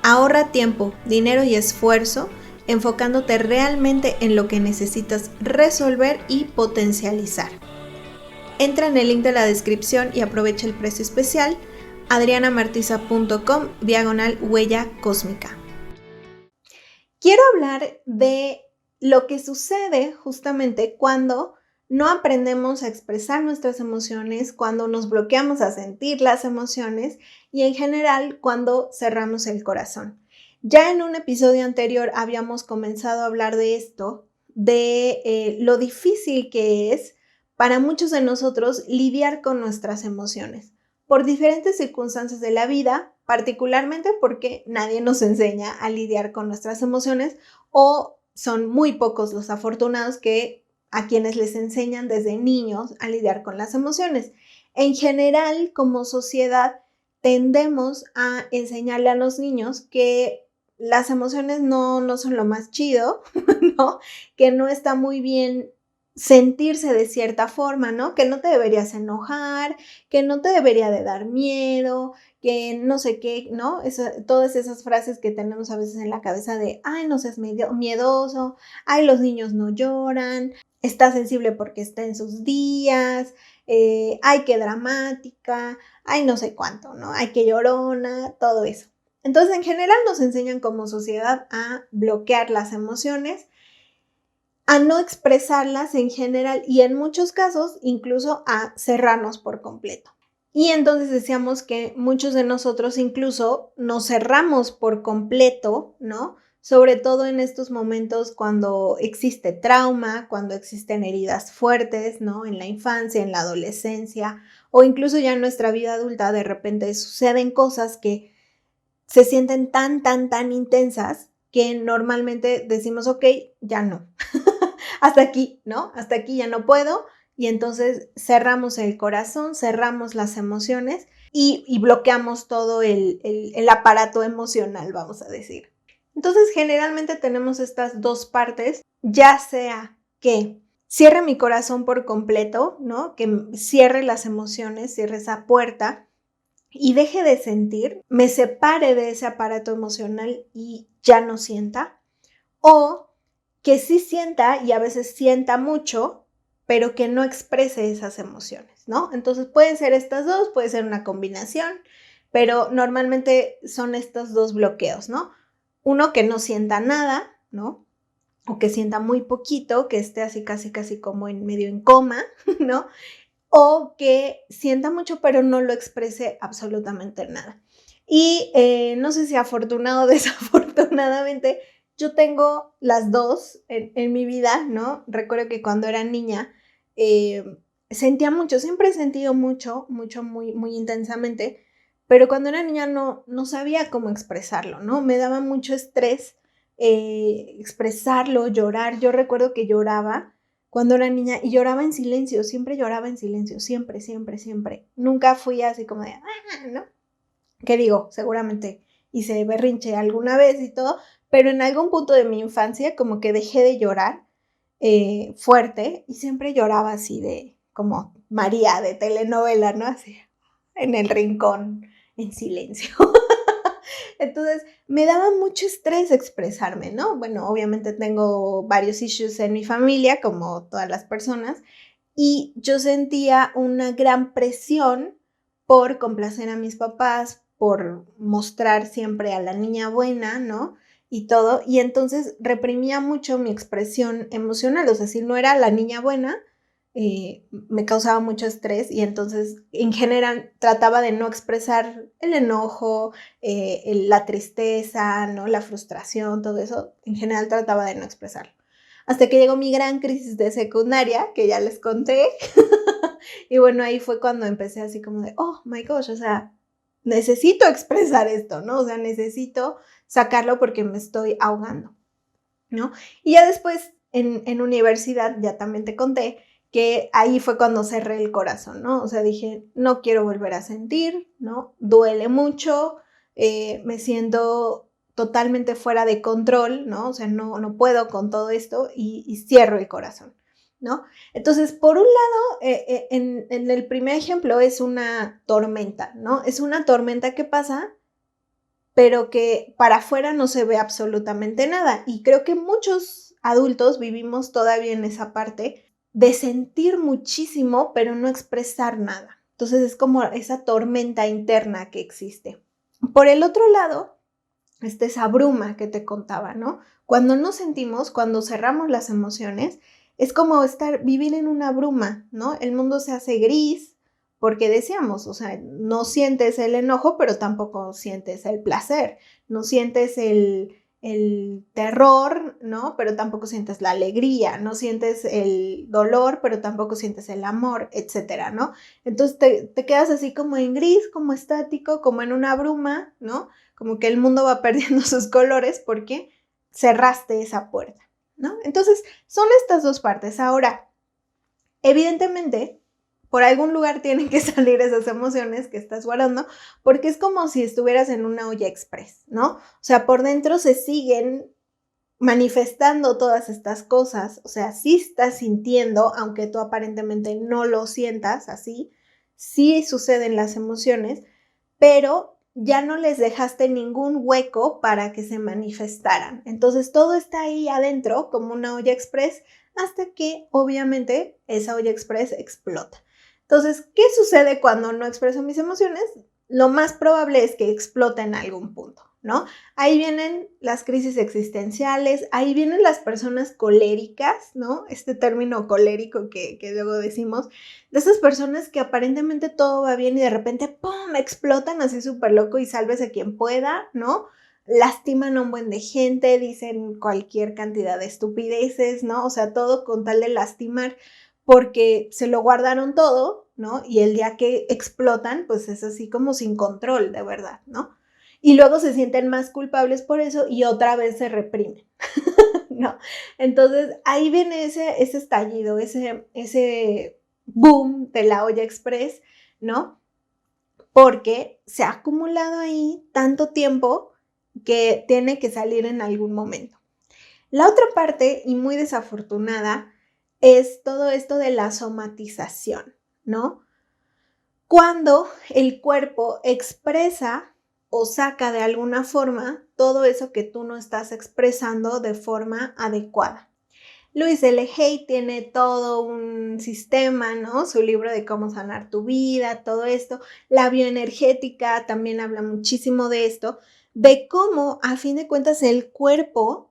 Ahorra tiempo, dinero y esfuerzo enfocándote realmente en lo que necesitas resolver y potencializar. Entra en el link de la descripción y aprovecha el precio especial adrianamartiza.com/huella cósmica. Quiero hablar de lo que sucede justamente cuando no aprendemos a expresar nuestras emociones, cuando nos bloqueamos a sentir las emociones y en general cuando cerramos el corazón. Ya en un episodio anterior habíamos comenzado a hablar de esto, de lo difícil que es para muchos de nosotros lidiar con nuestras emociones por diferentes circunstancias de la vida, particularmente porque nadie nos enseña a lidiar con nuestras emociones o son muy pocos los afortunados a quienes les enseñan desde niños a lidiar con las emociones. En general, como sociedad, tendemos a enseñarle a los niños que las emociones no son lo más chido, ¿no? Que no está muy bien sentirse de cierta forma, ¿no? Que no te deberías enojar, que no te debería de dar miedo, que no sé qué, ¿no? Todas esas frases que tenemos a veces en la cabeza de, ay, no seas miedoso, ay, los niños no lloran, está sensible porque está en sus días, ay, qué dramática, ay, no sé cuánto, ¿no? Ay, qué llorona, todo eso. Entonces, en general nos enseñan como sociedad a bloquear las emociones, a no expresarlas en general y en muchos casos incluso a cerrarnos por completo. Y entonces decíamos que muchos de nosotros incluso nos cerramos por completo, ¿no? Sobre todo en estos momentos cuando existe trauma, cuando existen heridas fuertes, ¿no? En la infancia, en la adolescencia o incluso ya en nuestra vida adulta de repente suceden cosas que se sienten tan intensas que normalmente decimos, ok, ya no. Hasta aquí, ¿no? Hasta aquí ya no puedo y entonces cerramos el corazón, cerramos las emociones y bloqueamos todo el aparato emocional, vamos a decir. Entonces generalmente tenemos estas dos partes, ya sea que cierre mi corazón por completo, ¿no? Que cierre las emociones, cierre esa puerta y deje de sentir, me separe de ese aparato emocional y ya no sienta, o que sí sienta y a veces sienta mucho, pero que no exprese esas emociones, ¿no? Entonces pueden ser estas dos, puede ser una combinación, pero normalmente son estos dos bloqueos, ¿no? Uno que no sienta nada, ¿no? O que sienta muy poquito, que esté así casi como medio en coma, ¿no? O que sienta mucho, pero no lo exprese absolutamente nada. Y no sé si afortunado o desafortunadamente, yo tengo las dos en mi vida, ¿no? Recuerdo que cuando era niña sentía mucho, siempre he sentido mucho, muy intensamente, pero cuando era niña no sabía cómo expresarlo, ¿no? Me daba mucho estrés expresarlo, llorar. Yo recuerdo que lloraba cuando era niña y lloraba en silencio, siempre lloraba en silencio, siempre. Nunca fui así como de, ¿no? ¿Qué digo? Seguramente hice berrinche alguna vez y todo, pero en algún punto de mi infancia como que dejé de llorar fuerte y siempre lloraba así de como María de telenovela, ¿no? Así en el rincón, en silencio. Entonces, me daba mucho estrés expresarme, ¿no? Bueno, obviamente tengo varios issues en mi familia, como todas las personas, y yo sentía una gran presión por complacer a mis papás, por mostrar siempre a la niña buena, ¿no? Y todo, y entonces reprimía mucho mi expresión emocional, o sea, si no era la niña buena, me causaba mucho estrés y entonces en general trataba de no expresar el enojo, la tristeza, ¿no? La frustración, todo eso, en general trataba de no expresarlo. Hasta que llegó mi gran crisis de secundaria, que ya les conté, y bueno, ahí fue cuando empecé así como de, oh my gosh, o sea, necesito expresar esto, ¿no? O sea, necesito sacarlo porque me estoy ahogando, ¿no? Y ya después en universidad, ya también te conté, que ahí fue cuando cerré el corazón, ¿no? O sea, dije, no quiero volver a sentir, ¿no? Duele mucho, me siento totalmente fuera de control, ¿no? O sea, no puedo con todo esto y cierro el corazón, ¿no? Entonces, por un lado, en el primer ejemplo es una tormenta, ¿no? Es una tormenta que pasa, pero que para afuera no se ve absolutamente nada. Y creo que muchos adultos vivimos todavía en esa parte de sentir muchísimo, pero no expresar nada. Entonces es como esa tormenta interna que existe. Por el otro lado, esa bruma que te contaba, ¿no? Cuando no sentimos, cuando cerramos las emociones, es como vivir en una bruma, ¿no? El mundo se hace gris porque decíamos, o sea, no sientes el enojo, pero tampoco sientes el placer, no sientes el terror, ¿no? Pero tampoco sientes la alegría, no sientes el dolor, pero tampoco sientes el amor, etcétera, ¿no? Entonces te quedas así como en gris, como estático, como en una bruma, ¿no? Como que el mundo va perdiendo sus colores porque cerraste esa puerta, ¿no? Entonces, son estas dos partes. Ahora, evidentemente, por algún lugar tienen que salir esas emociones que estás guardando, porque es como si estuvieras en una olla express, ¿no? O sea, por dentro se siguen manifestando todas estas cosas, o sea, sí estás sintiendo, aunque tú aparentemente no lo sientas así, sí suceden las emociones, pero ya no les dejaste ningún hueco para que se manifestaran. Entonces todo está ahí adentro como una olla express hasta que obviamente esa olla express explota. Entonces, ¿qué sucede cuando no expreso mis emociones? Lo más probable es que explote en algún punto, ¿no? Ahí vienen las crisis existenciales, ahí vienen las personas coléricas, ¿no? Este término colérico que luego decimos, de esas personas que aparentemente todo va bien y de repente, ¡pum!, explotan así súper loco y sálvese quien pueda, ¿no? Lastiman a un buen de gente, dicen cualquier cantidad de estupideces, ¿no? O sea, todo con tal de lastimar porque se lo guardaron todo, ¿no? Y el día que explotan, pues es así como sin control, de verdad, ¿no? Y luego se sienten más culpables por eso y otra vez se reprimen, ¿no? Entonces, ahí viene ese estallido, ese boom de la olla express, ¿no? Porque se ha acumulado ahí tanto tiempo que tiene que salir en algún momento. La otra parte, y muy desafortunada, es todo esto de la somatización, ¿no? Cuando el cuerpo expresa o saca de alguna forma todo eso que tú no estás expresando de forma adecuada. Louise L. Hay tiene todo un sistema, ¿no? Su libro de cómo sanar tu vida, todo esto. La bioenergética también habla muchísimo de esto, de cómo a fin de cuentas el cuerpo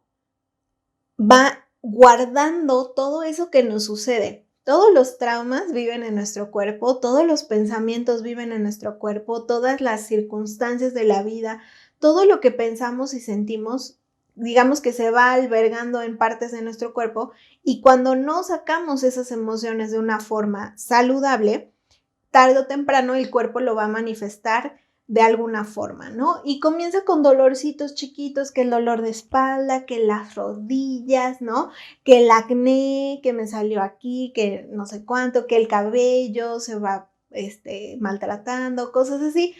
va guardando todo eso que nos sucede. Todos los traumas viven en nuestro cuerpo, todos los pensamientos viven en nuestro cuerpo, todas las circunstancias de la vida, todo lo que pensamos y sentimos, digamos que se va albergando en partes de nuestro cuerpo y cuando no sacamos esas emociones de una forma saludable, tarde o temprano el cuerpo lo va a manifestar de alguna forma, ¿no? Y comienza con dolorcitos chiquitos, que el dolor de espalda, que las rodillas, ¿no? Que el acné, que me salió aquí, que no sé cuánto, que el cabello se va maltratando, cosas así.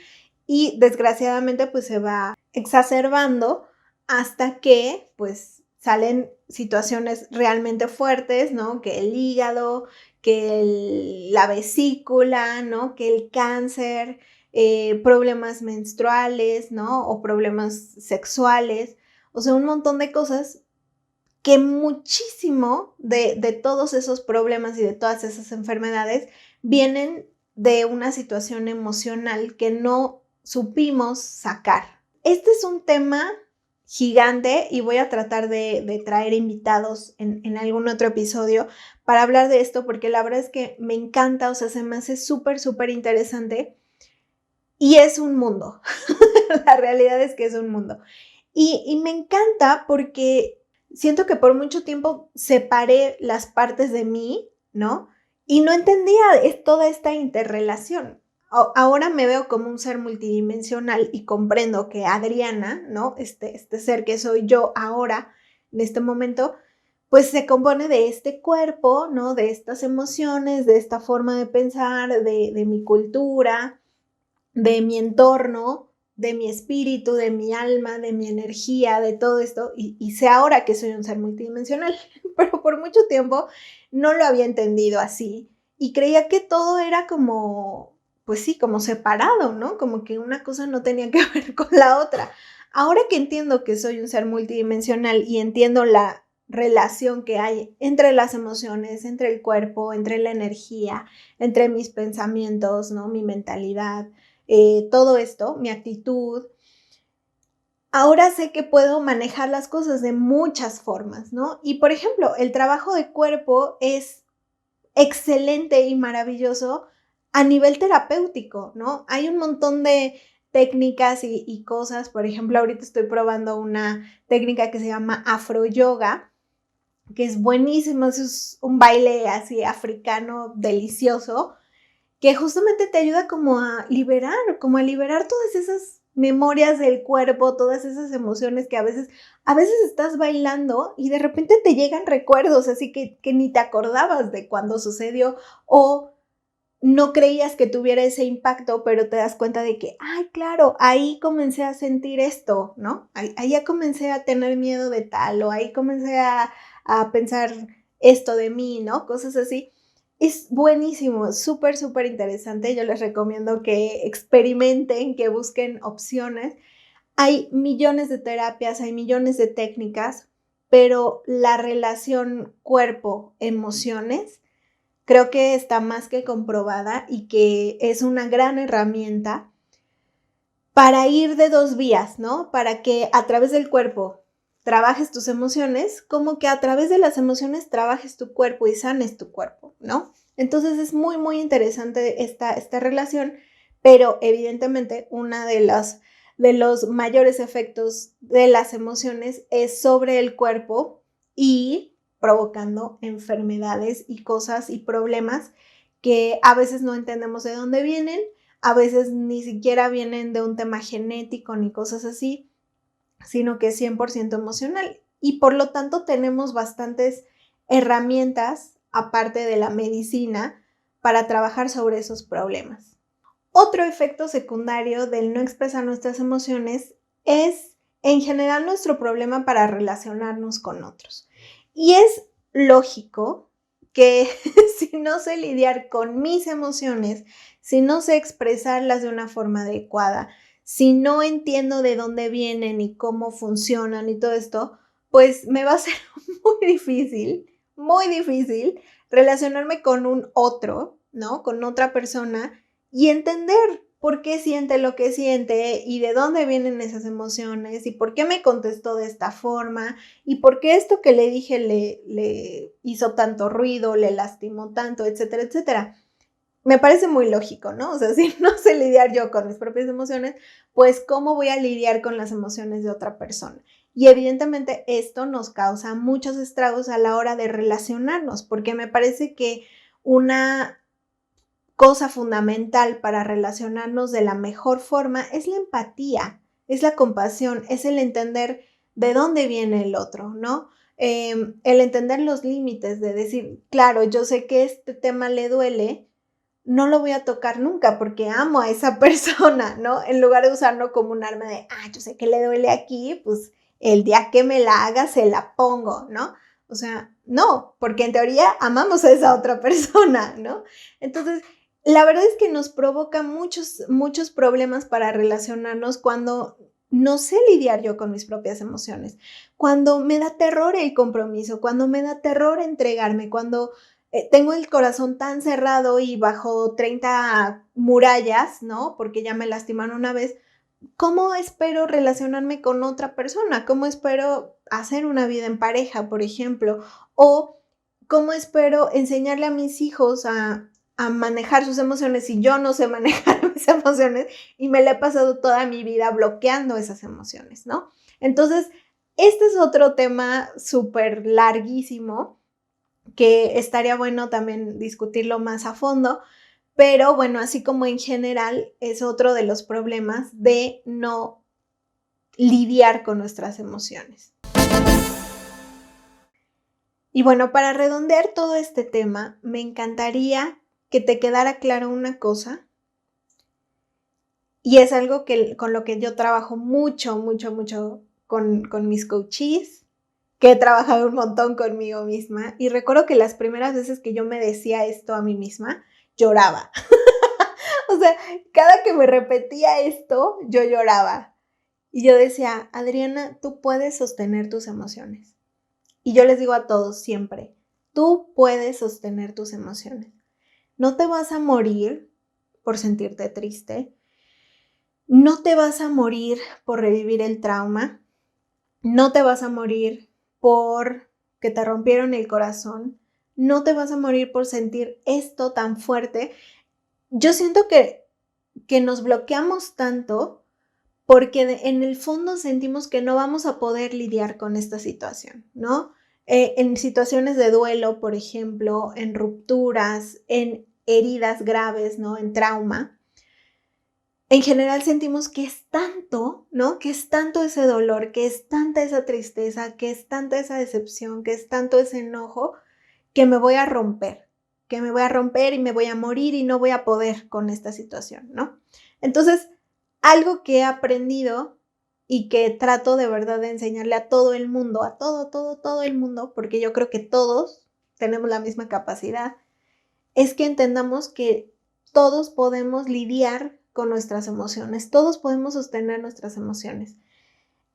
Y desgraciadamente pues se va exacerbando hasta que pues salen situaciones realmente fuertes, ¿no? Que el hígado, que la vesícula, ¿no? Que el cáncer, problemas menstruales, ¿no? O problemas sexuales, o sea, un montón de cosas que muchísimo de todos esos problemas y de todas esas enfermedades vienen de una situación emocional que no supimos sacar. Este es un tema gigante y voy a tratar de traer invitados en algún otro episodio para hablar de esto porque la verdad es que me encanta, o sea, se me hace súper, súper interesante y es un mundo. La realidad es que es un mundo. Y me encanta porque siento que por mucho tiempo separé las partes de mí, ¿no? Y no entendía toda esta interrelación. Ahora me veo como un ser multidimensional y comprendo que Adriana, ¿no? Este ser que soy yo ahora, en este momento, pues se compone de este cuerpo, ¿no? De estas emociones, de esta forma de pensar, de mi cultura, de mi entorno, de mi espíritu, de mi alma, de mi energía, de todo esto, y sé ahora que soy un ser multidimensional, pero por mucho tiempo no lo había entendido así y creía que todo era como, pues sí, como separado, ¿no? Como que una cosa no tenía que ver con la otra. Ahora que entiendo que soy un ser multidimensional y entiendo la relación que hay entre las emociones, entre el cuerpo, entre la energía, entre mis pensamientos, ¿no? Mi mentalidad, todo esto, mi actitud. Ahora sé que puedo manejar las cosas de muchas formas, ¿no? Y por ejemplo, el trabajo de cuerpo es excelente y maravilloso a nivel terapéutico, ¿no? Hay un montón de técnicas y cosas. Por ejemplo, ahorita estoy probando una técnica que se llama afroyoga, que es buenísimo, es un baile así africano delicioso, que justamente te ayuda como a liberar todas esas memorias del cuerpo, todas esas emociones que a veces estás bailando y de repente te llegan recuerdos, así que ni te acordabas de cuando sucedió o no creías que tuviera ese impacto, pero te das cuenta de que, ay, claro, ahí comencé a sentir esto, ¿no? Ahí ya comencé a tener miedo de tal, o ahí comencé a pensar esto de mí, ¿no? Cosas así. Es buenísimo, súper, súper interesante. Yo les recomiendo que experimenten, que busquen opciones. Hay millones de terapias, hay millones de técnicas, pero la relación cuerpo-emociones creo que está más que comprobada y que es una gran herramienta para ir de dos vías, ¿no? Para que a través del cuerpo trabajes tus emociones, como que a través de las emociones trabajes tu cuerpo y sanes tu cuerpo, ¿no? Entonces es muy, muy interesante esta relación, pero evidentemente una de los mayores efectos de las emociones es sobre el cuerpo y provocando enfermedades y cosas y problemas que a veces no entendemos de dónde vienen, a veces ni siquiera vienen de un tema genético ni cosas así, sino que es 100% emocional. Y por lo tanto tenemos bastantes herramientas, aparte de la medicina, para trabajar sobre esos problemas. Otro efecto secundario del no expresar nuestras emociones es, en general, nuestro problema para relacionarnos con otros. Y es lógico que si no sé lidiar con mis emociones, si no sé expresarlas de una forma adecuada, si no entiendo de dónde vienen y cómo funcionan y todo esto, pues me va a ser muy difícil relacionarme con un otro, ¿no? Con otra persona y entender por qué siente lo que siente y de dónde vienen esas emociones y por qué me contestó de esta forma y por qué esto que le dije le hizo tanto ruido, le lastimó tanto, etcétera, etcétera. Me parece muy lógico, ¿no? O sea, si no sé lidiar yo con mis propias emociones, pues ¿cómo voy a lidiar con las emociones de otra persona? Y evidentemente esto nos causa muchos estragos a la hora de relacionarnos, porque me parece que una cosa fundamental para relacionarnos de la mejor forma es la empatía, es la compasión, es el entender de dónde viene el otro, ¿no? El entender los límites, de decir, claro, yo sé que este tema le duele, no lo voy a tocar nunca porque amo a esa persona, ¿no? En lugar de usarlo como un arma de, yo sé que le duele aquí, pues el día que me la haga se la pongo, ¿no? O sea, no, porque en teoría amamos a esa otra persona, ¿no? Entonces, la verdad es que nos provoca muchos, muchos problemas para relacionarnos cuando no sé lidiar yo con mis propias emociones, cuando me da terror el compromiso, cuando me da terror entregarme, cuando tengo el corazón tan cerrado y bajo 30 murallas, ¿no? Porque ya me lastimaron una vez. ¿Cómo espero relacionarme con otra persona? ¿Cómo espero hacer una vida en pareja, por ejemplo? O ¿cómo espero enseñarle a mis hijos a manejar sus emociones si yo no sé manejar mis emociones y me la he pasado toda mi vida bloqueando esas emociones, ¿no? Entonces, este es otro tema súper larguísimo que estaría bueno también discutirlo más a fondo, pero bueno, así como en general es otro de los problemas de no lidiar con nuestras emociones. Y bueno, para redondear todo este tema, me encantaría que te quedara claro una cosa, Y es algo con lo que yo trabajo mucho con mis coaches, que he trabajado un montón conmigo misma. Y recuerdo que las primeras veces que yo me decía esto a mí misma, lloraba. O sea, cada que me repetía esto, yo lloraba. Y yo decía, Adriana, tú puedes sostener tus emociones. Y yo les digo a todos siempre, tú puedes sostener tus emociones. No te vas a morir por sentirte triste. No te vas a morir por revivir el trauma. No te vas a morir por que te rompieron el corazón. No te vas a morir por sentir esto tan fuerte. Yo siento que nos bloqueamos tanto porque en el fondo sentimos que no vamos a poder lidiar con esta situación, ¿no? En situaciones de duelo, por ejemplo, en rupturas, en heridas graves, ¿no? En trauma. En general sentimos que es tanto, ¿no? Que es tanto ese dolor, que es tanta esa tristeza, que es tanta esa decepción, que es tanto ese enojo, que me voy a romper y me voy a morir y no voy a poder con esta situación, ¿no? Entonces, algo que he aprendido y que trato de verdad de enseñarle a todo el mundo, a todo el mundo, porque yo creo que todos tenemos la misma capacidad, es que entendamos que todos podemos lidiar con nuestras emociones, todos podemos sostener nuestras emociones.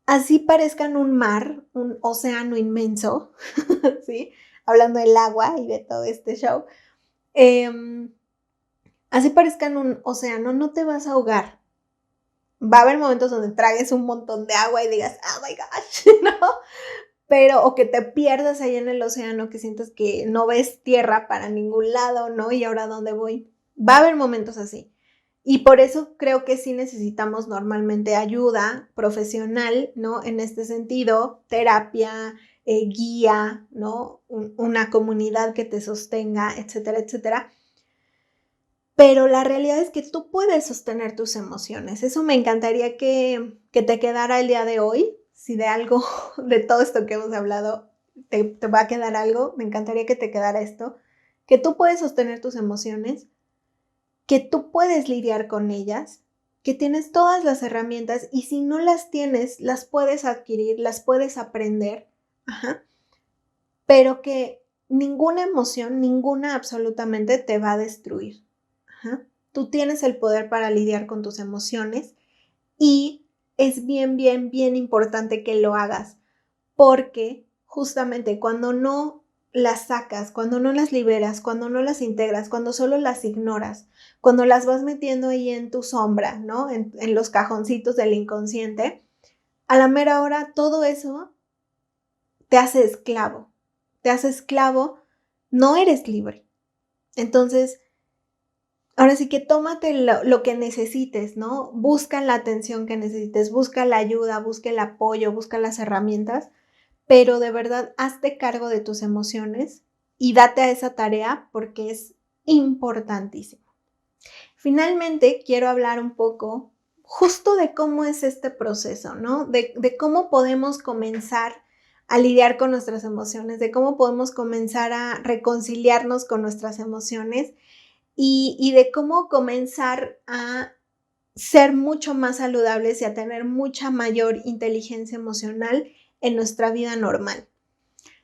Así parezcan un mar, un océano inmenso, ¿sí? Hablando del agua y de todo este show, así parezcan un océano, no te vas a ahogar. Va a haber momentos donde tragues un montón de agua y digas, oh my gosh, ¿no? Pero, o que te pierdas ahí en el océano, que sientas que no ves tierra para ningún lado, ¿no? ¿Y ahora dónde voy? Va a haber momentos así. Y por eso creo que sí necesitamos normalmente ayuda profesional, ¿no? En este sentido, terapia, guía, ¿no? Una comunidad que te sostenga, etcétera, etcétera. Pero la realidad es que tú puedes sostener tus emociones. Eso me encantaría que te quedara el día de hoy. Si de algo, de todo esto que hemos hablado, te va a quedar algo, me encantaría que te quedara esto. Que tú puedes sostener tus emociones, que tú puedes lidiar con ellas, que tienes todas las herramientas y si no las tienes, las puedes adquirir, las puedes aprender. Ajá. Pero que ninguna emoción, ninguna absolutamente te va a destruir. Ajá. Tú tienes el poder para lidiar con tus emociones y es bien importante que lo hagas porque justamente cuando no las sacas, cuando no las liberas, cuando no las integras, cuando solo las ignoras, cuando las vas metiendo ahí en tu sombra, ¿no? En los cajoncitos del inconsciente, a la mera hora todo eso te hace esclavo, no eres libre. Entonces, ahora sí que tómate lo que necesites, ¿no? Busca la atención que necesites, busca la ayuda, busca el apoyo, busca las herramientas, pero de verdad hazte cargo de tus emociones y date a esa tarea porque es importantísimo. Finalmente, quiero hablar un poco justo de cómo es este proceso, ¿no? De cómo podemos comenzar a lidiar con nuestras emociones, de cómo podemos comenzar a reconciliarnos con nuestras emociones y de cómo comenzar a ser mucho más saludables y a tener mucha mayor inteligencia emocional en nuestra vida normal.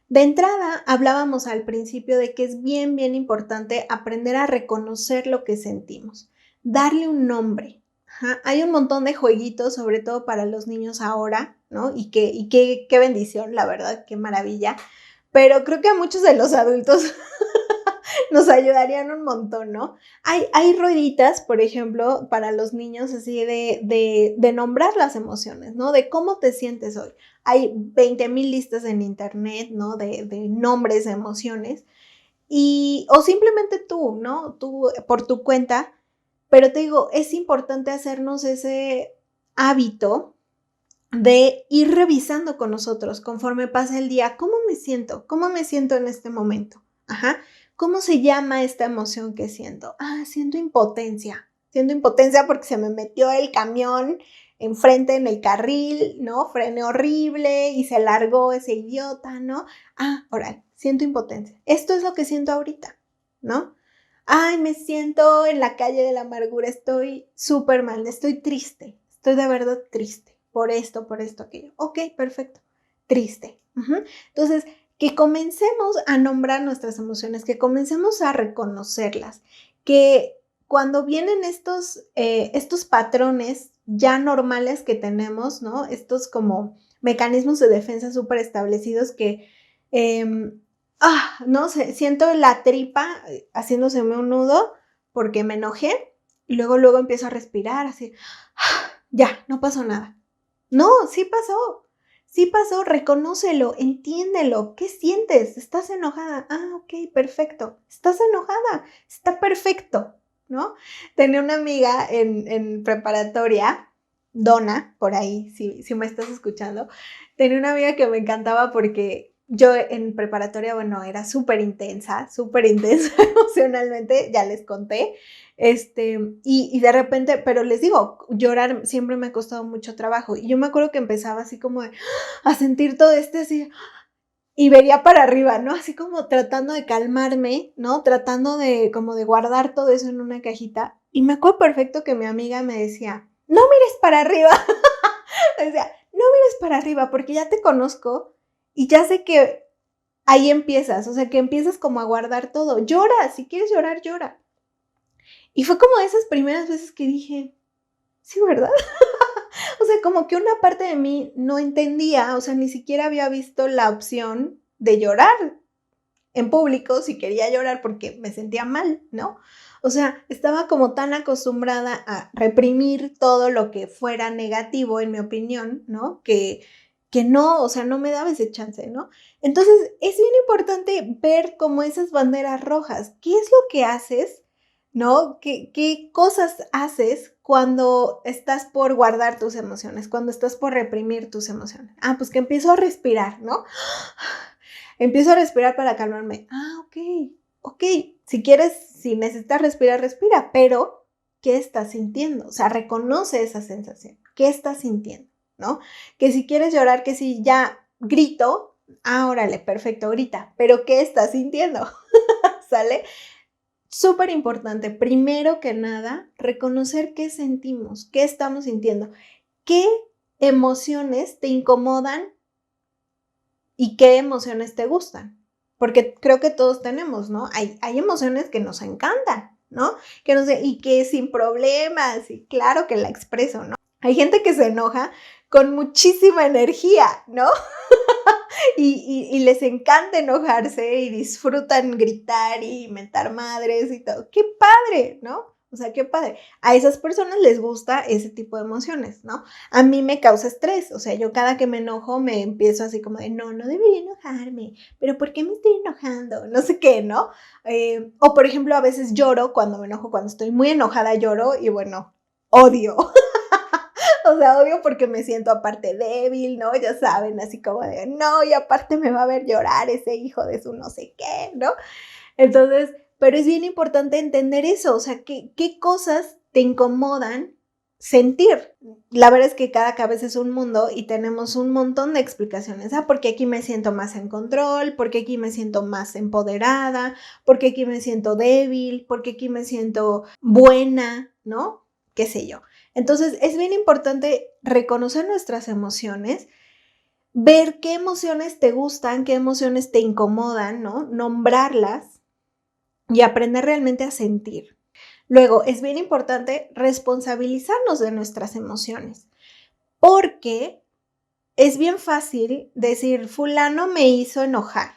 De entrada, hablábamos al principio de que es bien importante aprender a reconocer lo que sentimos, darle un nombre. Ajá. Hay un montón de jueguitos, sobre todo para los niños ahora, ¿no? Y qué bendición, la verdad, qué maravilla. Pero creo que a muchos de los adultos nos ayudarían un montón, ¿no? Hay rueditas, por ejemplo, para los niños así de nombrar las emociones, ¿no? De cómo te sientes hoy. Hay 20,000 listas en internet, ¿no? De nombres de emociones. O simplemente tú, ¿no? Tú por tu cuenta. Pero te digo, es importante hacernos ese hábito de ir revisando con nosotros conforme pasa el día. ¿Cómo me siento? ¿Cómo me siento en este momento? Ajá. ¿Cómo se llama esta emoción que siento? Siento impotencia. Siento impotencia porque se me metió el camión enfrente en el carril, ¿no? Frené horrible y se largó ese idiota, ¿no? Órale, siento impotencia. Esto es lo que siento ahorita, ¿no? ay, me siento en la calle de la amargura, estoy súper mal, estoy triste, estoy de verdad triste por esto, aquello. Ok, perfecto, triste. Entonces, que comencemos a nombrar nuestras emociones, que comencemos a reconocerlas, que cuando vienen estos patrones ya normales que tenemos, ¿no? Estos como mecanismos de defensa súper establecidos que, no sé, siento la tripa haciéndoseme un nudo porque me enojé y luego empiezo a respirar así, ya, no pasó nada. No, sí pasó, reconócelo, entiéndelo, ¿qué sientes? ¿Estás enojada? Ah, ok, perfecto, estás enojada, está perfecto, ¿no? Tenía una amiga en preparatoria, Donna, por ahí, si me estás escuchando, tenía una amiga que me encantaba porque yo en preparatoria, bueno, era súper intensa emocionalmente, ya les conté, y de repente, pero les digo, llorar siempre me ha costado mucho trabajo, y yo me acuerdo que empezaba así como a sentir todo así, y veía para arriba, ¿no? Así como tratando de calmarme, ¿no? Tratando de como de guardar todo eso en una cajita, y me acuerdo perfecto que mi amiga me decía, no mires para arriba, me decía, no mires para arriba, porque ya te conozco, y ya sé que ahí empiezas, o sea, que empiezas como a guardar todo, llora, si quieres llorar, llora. Y fue como esas primeras veces que dije, sí, ¿verdad? O sea, como que una parte de mí no entendía, o sea, ni siquiera había visto la opción de llorar en público si quería llorar porque me sentía mal, ¿no? O sea, estaba como tan acostumbrada a reprimir todo lo que fuera negativo, en mi opinión, ¿no? Que no, o sea, no me daba ese chance, ¿no? Entonces, es bien importante ver como esas banderas rojas. ¿Qué es lo que haces? ¿No? ¿Qué cosas haces cuando estás por guardar tus emociones, cuando estás por reprimir tus emociones? Ah, pues que empiezo a respirar, ¿no? Empiezo a respirar para calmarme. Ah, ok. Si quieres, si necesitas respirar, respira, pero ¿qué estás sintiendo? O sea, reconoce esa sensación. ¿Qué estás sintiendo? ¿No? Que si quieres llorar, que si ya grito, órale, perfecto, grita, pero ¿qué estás sintiendo? ¿Sale? Súper importante, primero que nada, reconocer qué sentimos, qué estamos sintiendo, qué emociones te incomodan y qué emociones te gustan. Porque creo que todos tenemos, ¿no? Hay emociones que nos encantan, ¿no? Y que sin problemas, y claro que la expreso, ¿no? Hay gente que se enoja con muchísima energía, ¿no? y les encanta enojarse y disfrutan gritar y mentar madres y todo. ¡Qué padre!, ¿no? O sea, qué padre. A esas personas les gusta ese tipo de emociones, ¿no? A mí me causa estrés, o sea, yo cada que me enojo me empiezo así como de, no debería enojarme, pero ¿por qué me estoy enojando? No sé qué, ¿no? O por ejemplo, a veces lloro cuando me enojo, cuando estoy muy enojada lloro y bueno, odio. O sea, obvio porque me siento aparte débil, ¿no? Ya saben, así como de, no, y aparte me va a ver llorar ese hijo de su no sé qué, ¿no? Entonces, pero es bien importante entender eso, o sea, qué cosas te incomodan sentir. La verdad es que cada cabeza es un mundo y tenemos un montón de explicaciones. Porque aquí me siento más en control, porque aquí me siento más empoderada, porque aquí me siento débil, porque aquí me siento buena, ¿no? Qué sé yo. Entonces, es bien importante reconocer nuestras emociones, ver qué emociones te gustan, qué emociones te incomodan, ¿no? Nombrarlas y aprender realmente a sentir. Luego, es bien importante responsabilizarnos de nuestras emociones, porque es bien fácil decir, fulano me hizo enojar,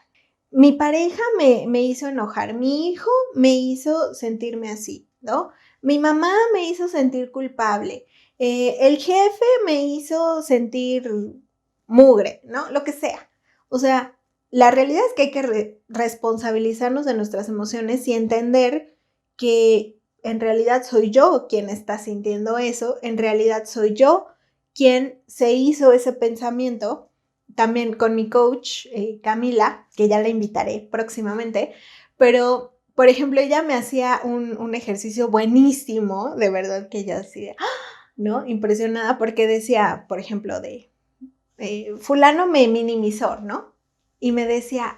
mi pareja me hizo enojar, mi hijo me hizo sentirme así, ¿no? Mi mamá me hizo sentir culpable, el jefe me hizo sentir mugre, ¿no? Lo que sea. O sea, la realidad es que hay que responsabilizarnos de nuestras emociones y entender que en realidad soy yo quien está sintiendo eso, en realidad soy yo quien se hizo ese pensamiento. También con mi coach, Camila, que ya la invitaré próximamente, pero, por ejemplo, ella me hacía un ejercicio buenísimo, de verdad que ella así, ¿no? Impresionada porque decía, por ejemplo, fulano me minimizó, ¿no? Y me decía,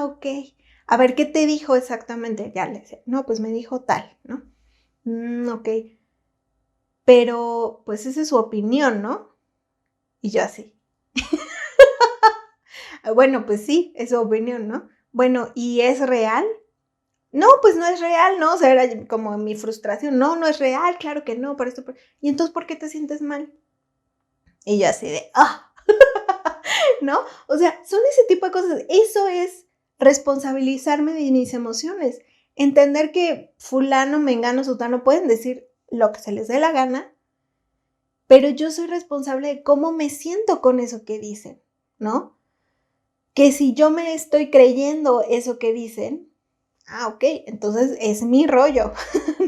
ok, A ver, ¿qué te dijo exactamente? Ya le decía, no, pues me dijo tal, ¿no? Ok. Pero, pues esa es su opinión, ¿no? Y yo así. Bueno, pues sí, es su opinión, ¿no? Bueno, ¿y es real? No, pues no es real, ¿no? O sea, era como mi frustración. No, no es real, claro que no, por esto. ¿Y entonces por qué te sientes mal? Y yo así de, ¿no? O sea, son ese tipo de cosas. Eso es responsabilizarme de mis emociones. Entender que fulano, mengano, sutano pueden decir lo que se les dé la gana, pero yo soy responsable de cómo me siento con eso que dicen, ¿no? Que si yo me estoy creyendo eso que dicen, ok, entonces es mi rollo,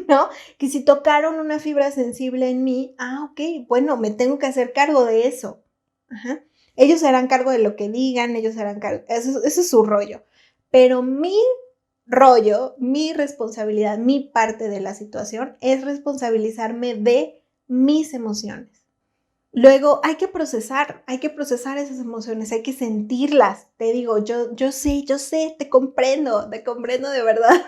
¿no? Que si tocaron una fibra sensible en mí, ok, bueno, me tengo que hacer cargo de eso. Ajá. Ellos se harán cargo de lo que digan, ellos se harán cargo, eso es su rollo. Pero mi rollo, mi responsabilidad, mi parte de la situación es responsabilizarme de mis emociones. Luego hay que procesar esas emociones, hay que sentirlas. Te digo, yo sé, te comprendo de verdad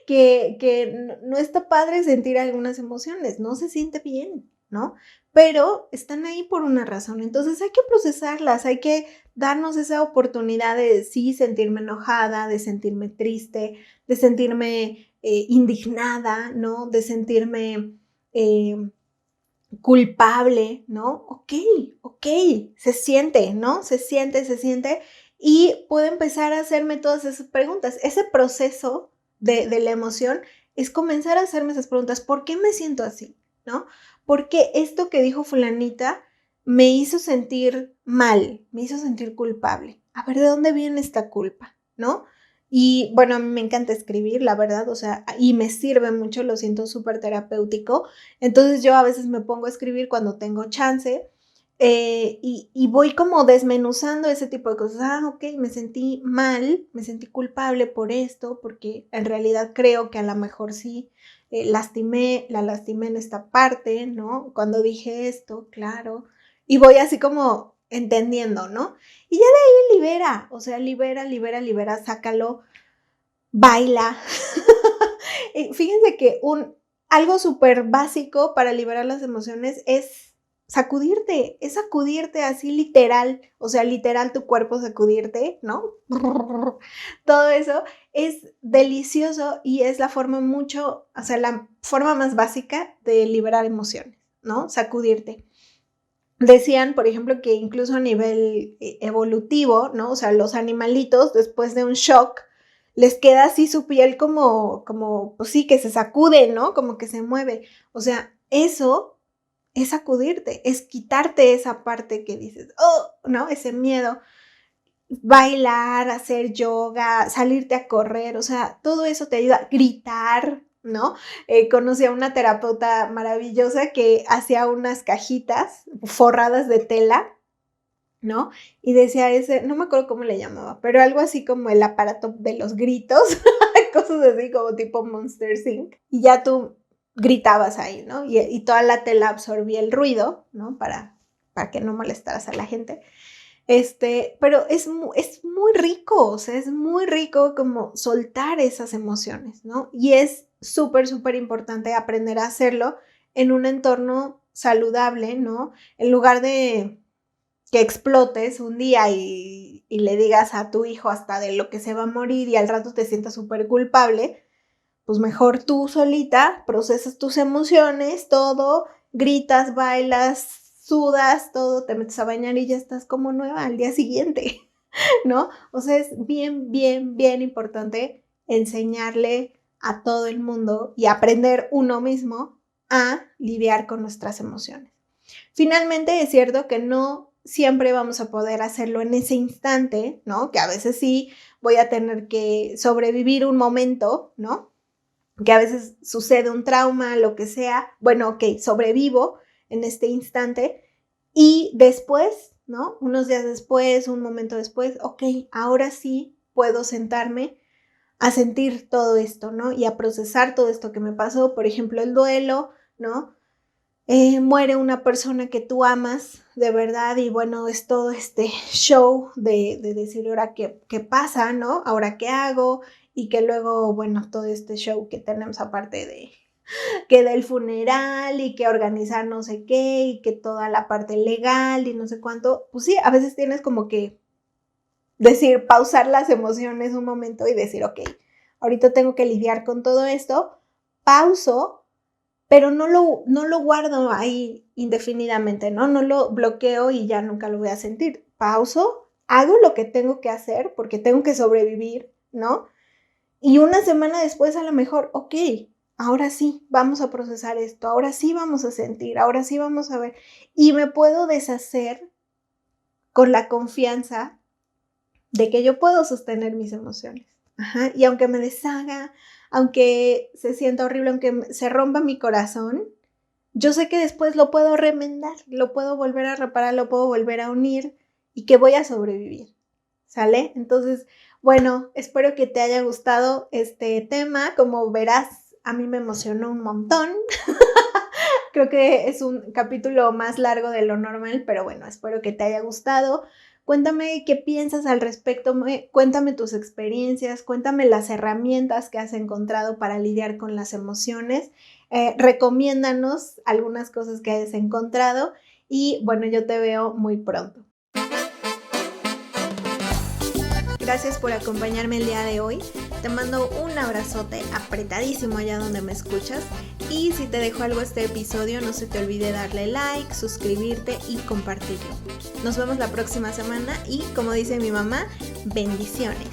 que no está padre sentir algunas emociones, no se siente bien, ¿no? Pero están ahí por una razón, entonces hay que procesarlas, hay que darnos esa oportunidad de sí sentirme enojada, de sentirme triste, de sentirme indignada, ¿no? De sentirme culpable, ¿no? Ok, se siente, ¿no? Se siente y puedo empezar a hacerme todas esas preguntas. Ese proceso de la emoción es comenzar a hacerme esas preguntas. ¿Por qué me siento así? ¿No? Porque esto que dijo fulanita me hizo sentir mal, me hizo sentir culpable. A ver, ¿de dónde viene esta culpa? ¿No? Y bueno, a mí me encanta escribir, la verdad, o sea, y me sirve mucho, lo siento súper terapéutico. Entonces yo a veces me pongo a escribir cuando tengo chance y voy como desmenuzando ese tipo de cosas. Ok, me sentí mal, me sentí culpable por esto, porque en realidad creo que a lo mejor sí la lastimé en esta parte, ¿no? Cuando dije esto, claro. Y voy así como entendiendo, ¿no? Y ya de ahí libera, o sea, libera, sácalo, baila. Fíjense que algo súper básico para liberar las emociones es sacudirte así literal, o sea, literal tu cuerpo sacudirte, ¿no? Todo eso es delicioso y es la forma la forma más básica de liberar emociones, ¿no? Sacudirte. Decían, por ejemplo, que incluso a nivel evolutivo, ¿no? O sea, los animalitos después de un shock les queda así su piel como, pues sí, que se sacude, ¿no? Como que se mueve. O sea, eso es sacudirte, es quitarte esa parte que dices, ¿no? Ese miedo. Bailar, hacer yoga, salirte a correr, o sea, todo eso te ayuda a gritar, ¿no? Conocí a una terapeuta maravillosa que hacía unas cajitas forradas de tela, ¿no? Y decía no me acuerdo cómo le llamaba, pero algo así como el aparato de los gritos, cosas así como tipo Monster Inc. Y ya tú gritabas ahí, ¿no? Y toda la tela absorbía el ruido, ¿no? Para que no molestaras a la gente. Pero es muy rico, o sea, es muy rico como soltar esas emociones, ¿no? Y es súper, súper importante aprender a hacerlo en un entorno saludable, ¿no? En lugar de que explotes un día y le digas a tu hijo hasta de lo que se va a morir y al rato te sientas súper culpable, pues mejor tú solita procesas tus emociones, todo, gritas, bailas, sudas, todo, te metes a bañar y ya estás como nueva al día siguiente, ¿no? O sea, es bien, bien, bien importante enseñarle a todo el mundo y aprender uno mismo a lidiar con nuestras emociones. Finalmente, es cierto que no siempre vamos a poder hacerlo en ese instante, ¿no? Que a veces sí voy a tener que sobrevivir un momento, ¿no? Que a veces sucede un trauma, lo que sea, bueno, ok, sobrevivo en este instante y después, ¿no? Unos días después, un momento después, ok, ahora sí puedo sentarme a sentir todo esto, ¿no? Y a procesar todo esto que me pasó, por ejemplo, el duelo, ¿no? muere una persona que tú amas de verdad y bueno, es todo este show de decir ahora qué pasa, ¿no? Ahora qué hago y que luego, bueno, todo este show que tenemos aparte de que del funeral y que organizar no sé qué y que toda la parte legal y no sé cuánto, pues sí, a veces tienes como que decir, pausar las emociones un momento y decir, ok, ahorita tengo que lidiar con todo esto, pauso, pero no lo guardo ahí indefinidamente, ¿no? No lo bloqueo y ya nunca lo voy a sentir. Pauso, hago lo que tengo que hacer porque tengo que sobrevivir, ¿no? Y una semana después a lo mejor, ok, ahora sí, vamos a procesar esto, ahora sí vamos a sentir, ahora sí vamos a ver. Y me puedo deshacer con la confianza de que yo puedo sostener mis emociones. Ajá. Y aunque me deshaga, aunque se sienta horrible, aunque se rompa mi corazón, yo sé que después lo puedo remendar, lo puedo volver a reparar, lo puedo volver a unir y que voy a sobrevivir. ¿Sale? Entonces, bueno, espero que te haya gustado este tema. Como verás, a mí me emocionó un montón. Creo que es un capítulo más largo de lo normal, pero bueno, espero que te haya gustado. Cuéntame qué piensas al respecto, cuéntame tus experiencias, cuéntame las herramientas que has encontrado para lidiar con las emociones. Recomiéndanos algunas cosas que hayas encontrado y bueno, yo te veo muy pronto. Gracias por acompañarme el día de hoy. Te mando un abrazote apretadísimo allá donde me escuchas. Y si te dejó algo este episodio, no se te olvide darle like, suscribirte y compartirlo. Nos vemos la próxima semana y, como dice mi mamá, bendiciones.